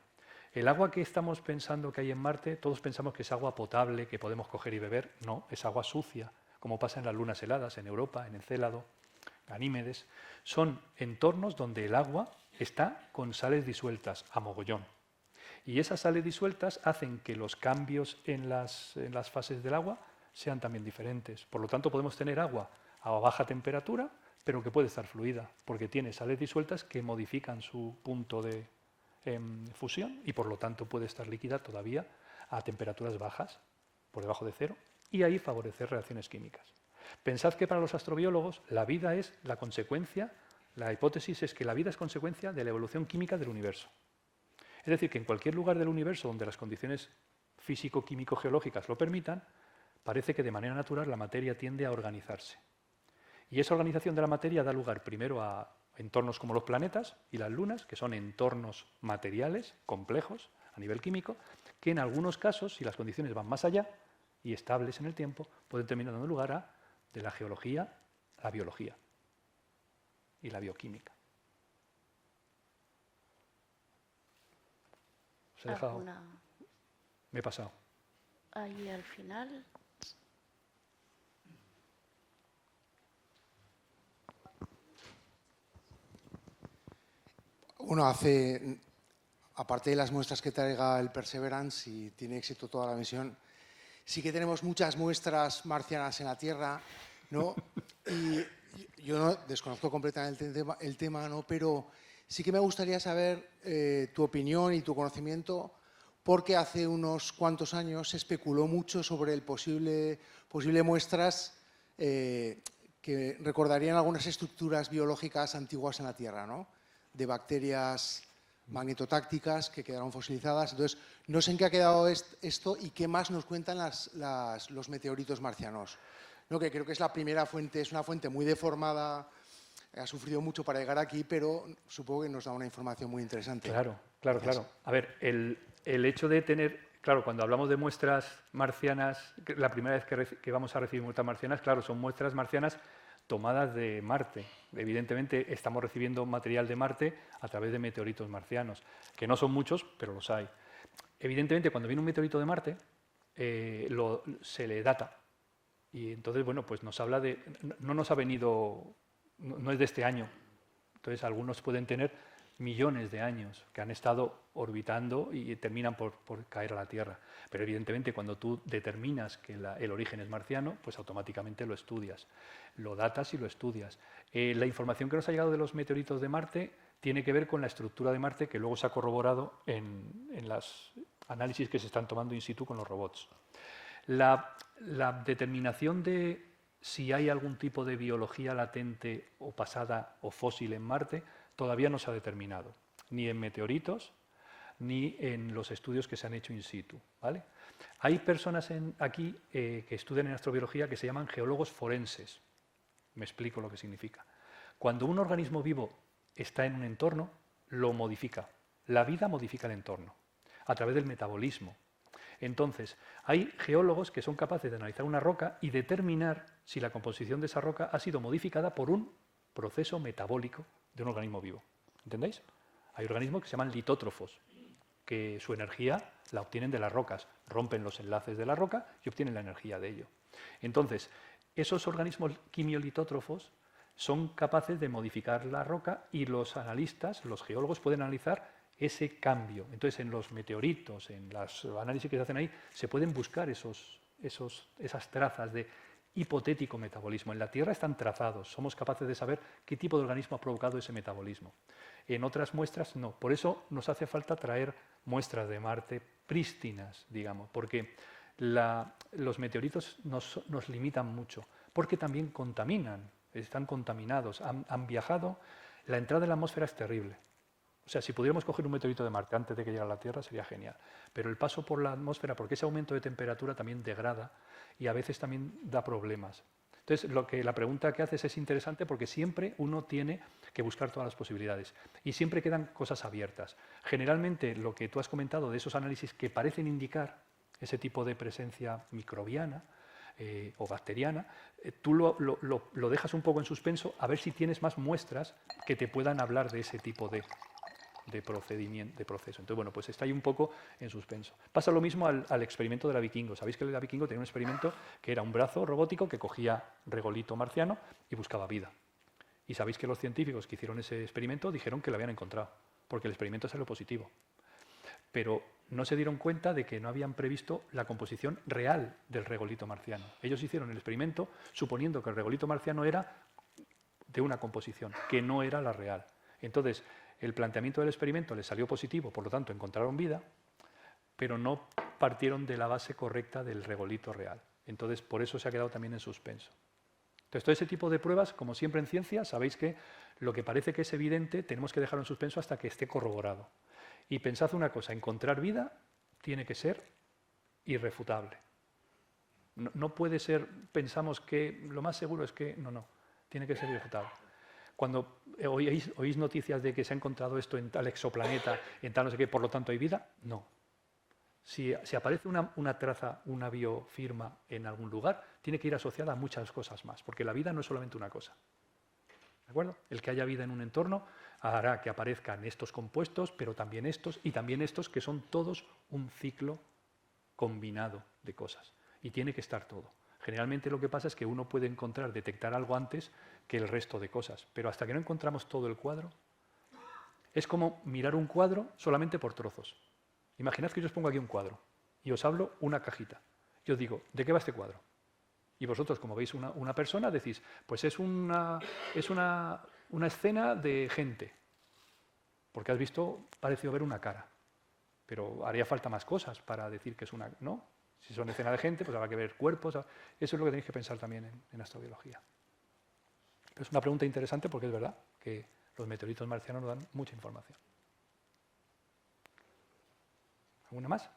el agua que estamos pensando que hay en Marte, todos pensamos que es agua potable, que podemos coger y beber. No, es agua sucia, como pasa en las lunas heladas, en Europa, en Encélado, Ganímedes. Son entornos donde el agua está con sales disueltas a mogollón. Y esas sales disueltas hacen que los cambios en las fases del agua sean también diferentes. Por lo tanto, podemos tener agua a baja temperatura, pero que puede estar fluida, porque tiene sales disueltas que modifican su punto de fusión y por lo tanto puede estar líquida todavía a temperaturas bajas, por debajo de cero, y ahí favorecer reacciones químicas. Pensad que para los astrobiólogos la vida es la consecuencia, la hipótesis es que la vida es consecuencia de la evolución química del universo. Es decir, que en cualquier lugar del universo donde las condiciones físico-químico-geológicas lo permitan, parece que de manera natural la materia tiende a organizarse. Y esa organización de la materia da lugar primero a entornos como los planetas y las lunas, que son entornos materiales complejos a nivel químico, que en algunos casos, si las condiciones van más allá y estables en el tiempo, pueden terminar dando lugar de la geología a la biología y la bioquímica. ¿Os he dejado? Me he pasado. Ahí al final. Uno aparte de las muestras que traiga el Perseverance, si tiene éxito toda la misión, sí que tenemos muchas muestras marcianas en la Tierra, ¿no? Y yo no desconozco completamente el tema, ¿no? Pero sí que me gustaría saber tu opinión y tu conocimiento, porque hace unos cuantos años se especuló mucho sobre el posible muestras que recordarían algunas estructuras biológicas antiguas en la Tierra, ¿no? De bacterias magnetotácticas que quedaron fosilizadas. Entonces, no sé en qué ha quedado esto y qué más nos cuentan los meteoritos marcianos. ¿No? Que creo que es la primera fuente, es una fuente muy deformada, ha sufrido mucho para llegar aquí, pero supongo que nos da una información muy interesante. Claro. A ver, el hecho de tener, claro, cuando hablamos de muestras marcianas, la primera vez que vamos a recibir muestras marcianas, claro, son muestras marcianas tomadas de Marte. Evidentemente estamos recibiendo material de Marte a través de meteoritos marcianos, que no son muchos, pero los hay. Evidentemente, cuando viene un meteorito de Marte, se le data. Y entonces, bueno, pues nos habla de... No nos ha venido... No es de este año. Entonces, algunos pueden tener millones de años que han estado orbitando y terminan por caer a la Tierra. Pero evidentemente cuando tú determinas que el origen es marciano, pues automáticamente lo estudias, lo datas y lo estudias. La información que nos ha llegado de los meteoritos de Marte tiene que ver con la estructura de Marte que luego se ha corroborado en los análisis que se están tomando in situ con los robots. La determinación de si hay algún tipo de biología latente o pasada o fósil en Marte, todavía no se ha determinado, ni en meteoritos, ni en los estudios que se han hecho in situ, ¿vale? Hay personas aquí que estudian en astrobiología que se llaman geólogos forenses. Me explico lo que significa. Cuando un organismo vivo está en un entorno, lo modifica. La vida modifica el entorno a través del metabolismo. Entonces, hay geólogos que son capaces de analizar una roca y determinar si la composición de esa roca ha sido modificada por un proceso metabólico de un organismo vivo. ¿Entendéis? Hay organismos que se llaman litótrofos, que su energía la obtienen de las rocas, rompen los enlaces de la roca y obtienen la energía de ello. Entonces, esos organismos quimiolitótrofos son capaces de modificar la roca y los analistas, los geólogos, pueden analizar ese cambio. Entonces, en los meteoritos, en los análisis que se hacen ahí, se pueden buscar esas trazas de hipotético metabolismo. En la Tierra están trazados, somos capaces de saber qué tipo de organismo ha provocado ese metabolismo. En otras muestras no. Por eso nos hace falta traer muestras de Marte prístinas, digamos, porque los meteoritos nos limitan mucho, porque también contaminan, están contaminados, han viajado. La entrada en la atmósfera es terrible. O sea, si pudiéramos coger un meteorito de Marte antes de que llegara a la Tierra sería genial. Pero el paso por la atmósfera, porque ese aumento de temperatura también degrada y a veces también da problemas. Entonces, la pregunta que haces es interesante porque siempre uno tiene que buscar todas las posibilidades y siempre quedan cosas abiertas. Generalmente, lo que tú has comentado de esos análisis que parecen indicar ese tipo de presencia microbiana o bacteriana, tú lo dejas un poco en suspenso a ver si tienes más muestras que te puedan hablar de ese tipo de proceso. Entonces, bueno, pues está ahí un poco en suspenso. Pasa lo mismo al experimento de la Vikingo. Sabéis que la Vikingo tenía un experimento que era un brazo robótico que cogía regolito marciano y buscaba vida. Y sabéis que los científicos que hicieron ese experimento dijeron que lo habían encontrado, porque el experimento salió positivo. Pero no se dieron cuenta de que no habían previsto la composición real del regolito marciano. Ellos hicieron el experimento suponiendo que el regolito marciano era de una composición, que no era la real. Entonces, el planteamiento del experimento les salió positivo, por lo tanto encontraron vida, pero no partieron de la base correcta del regolito real. Entonces, por eso se ha quedado también en suspenso. Entonces, todo ese tipo de pruebas, como siempre en ciencia, sabéis que lo que parece que es evidente tenemos que dejarlo en suspenso hasta que esté corroborado. Y pensad una cosa, encontrar vida tiene que ser irrefutable. No puede ser, pensamos que lo más seguro es que no, tiene que ser irrefutable. Cuando oís noticias de que se ha encontrado esto en tal exoplaneta, en tal no sé qué, por lo tanto hay vida, no. Si aparece una traza, una biofirma en algún lugar, tiene que ir asociada a muchas cosas más, porque la vida no es solamente una cosa. ¿De acuerdo? El que haya vida en un entorno hará que aparezcan estos compuestos, pero también estos, y también estos, que son todos un ciclo combinado de cosas. Y tiene que estar todo. Generalmente lo que pasa es que uno puede detectar algo antes que el resto de cosas, pero hasta que no encontramos todo el cuadro, es como mirar un cuadro solamente por trozos. Imaginad que yo os pongo aquí un cuadro y os hablo una cajita. Yo os digo, ¿de qué va este cuadro? Y vosotros, como veis una persona, decís, pues es una escena de gente, porque has visto, parecido ver una cara, pero haría falta más cosas para decir que es una... ¿no? Si son escenas de gente, pues habrá que ver cuerpos. Eso es lo que tenéis que pensar también en astrobiología. Pero es una pregunta interesante porque es verdad que los meteoritos marcianos nos dan mucha información. ¿Alguna más?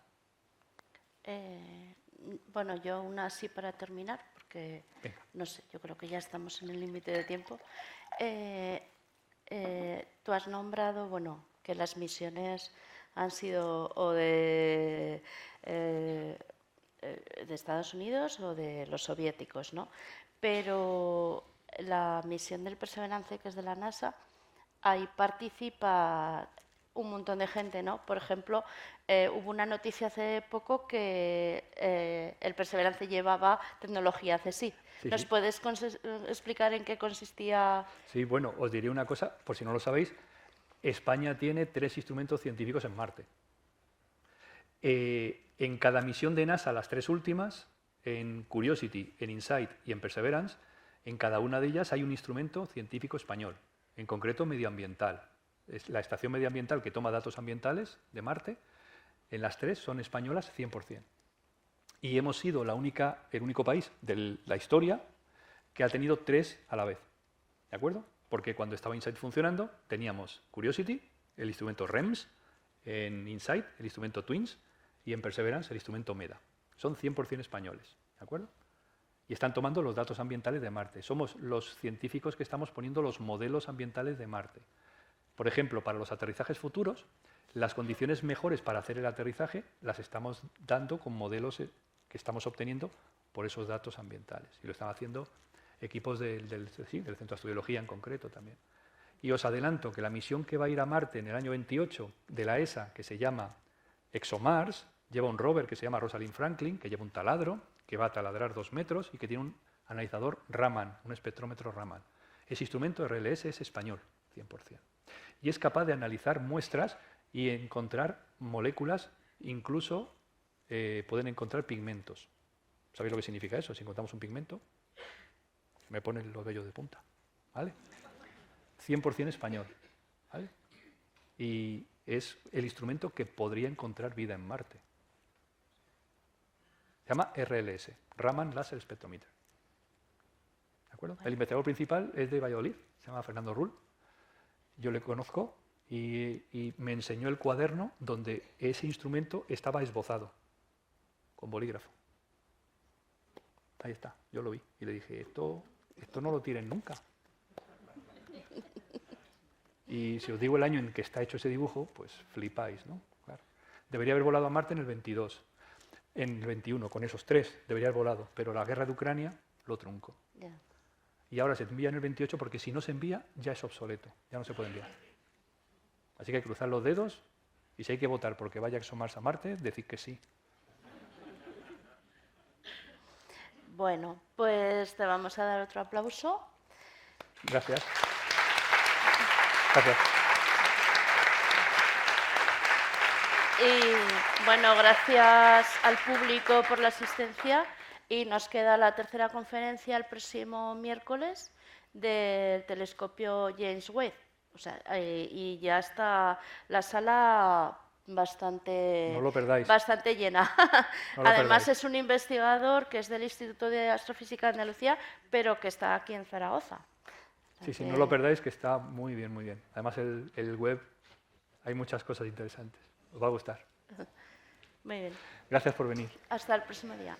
Bueno, yo una así para terminar, porque no sé, yo creo que ya estamos en el límite de tiempo. Tú has nombrado, bueno, que las misiones han sido o de Estados Unidos o de los soviéticos, ¿no? Pero la misión del Perseverance, que es de la NASA, ahí participa un montón de gente, ¿no? Por ejemplo, hubo una noticia hace poco que el Perseverance llevaba tecnología CSI. ¿Nos puedes explicar en qué consistía? Sí, bueno, os diré una cosa, por si no lo sabéis. España tiene 3 instrumentos científicos en Marte. En cada misión de NASA, las 3 últimas, en Curiosity, en InSight y en Perseverance, en cada una de ellas hay un instrumento científico español, en concreto medioambiental. Es la estación medioambiental que toma datos ambientales de Marte, en las 3 son españolas 100%. Y hemos sido el único país de la historia que ha tenido 3 a la vez. ¿De acuerdo? Porque cuando estaba InSight funcionando, teníamos Curiosity, el instrumento REMS, en InSight, el instrumento TWINS, y en Perseverance, el instrumento MEDA. Son 100% españoles. ¿De acuerdo? Y están tomando los datos ambientales de Marte. Somos los científicos que estamos poniendo los modelos ambientales de Marte. Por ejemplo, para los aterrizajes futuros, las condiciones mejores para hacer el aterrizaje las estamos dando con modelos que estamos obteniendo por esos datos ambientales. Y lo están haciendo equipos del Centro de Astrobiología en concreto también. Y os adelanto que la misión que va a ir a Marte en el año 28 de la ESA, que se llama ExoMars, lleva un rover que se llama Rosalind Franklin, que lleva un taladro, que va a taladrar 2 metros y que tiene un analizador Raman, un espectrómetro Raman. Ese instrumento RLS es español, 100%. Y es capaz de analizar muestras y encontrar moléculas, incluso pueden encontrar pigmentos. ¿Sabéis lo que significa eso? Si encontramos un pigmento, me ponen los vellos de punta. ¿Vale? 100% español. ¿Vale? Y es el instrumento que podría encontrar vida en Marte. Se llama RLS, Raman Laser Spectrometer. ¿De acuerdo? El investigador principal es de Valladolid, se llama Fernando Rull. Yo le conozco y me enseñó el cuaderno donde ese instrumento estaba esbozado, con bolígrafo. Ahí está, yo lo vi y le dije, esto no lo tienen nunca. Y si os digo el año en que está hecho ese dibujo, pues flipáis, ¿no? Claro. Debería haber volado a Marte en el 22. En el 21, con esos 3, debería haber volado, pero la guerra de Ucrania lo truncó. Yeah. Y ahora se envía en el 28 porque si no se envía ya es obsoleto, ya no se puede enviar. Así que hay que cruzar los dedos y si hay que votar porque vaya a ExoMars a Marte, decir que sí. Bueno, pues te vamos a dar otro aplauso. Gracias. Gracias. Y bueno, gracias al público por la asistencia y nos queda la tercera conferencia el próximo miércoles del telescopio James Webb. O sea, y ya está la sala bastante, no lo perdáis. bastante llena. No lo Además perdáis. es un investigador que es del Instituto de Astrofísica de Andalucía, pero que está aquí en Zaragoza. Sí, sí, no lo perdáis, que está muy bien, muy bien. Además el web, hay muchas cosas interesantes. Os va a gustar. Muy bien. Gracias por venir. Hasta el próximo día.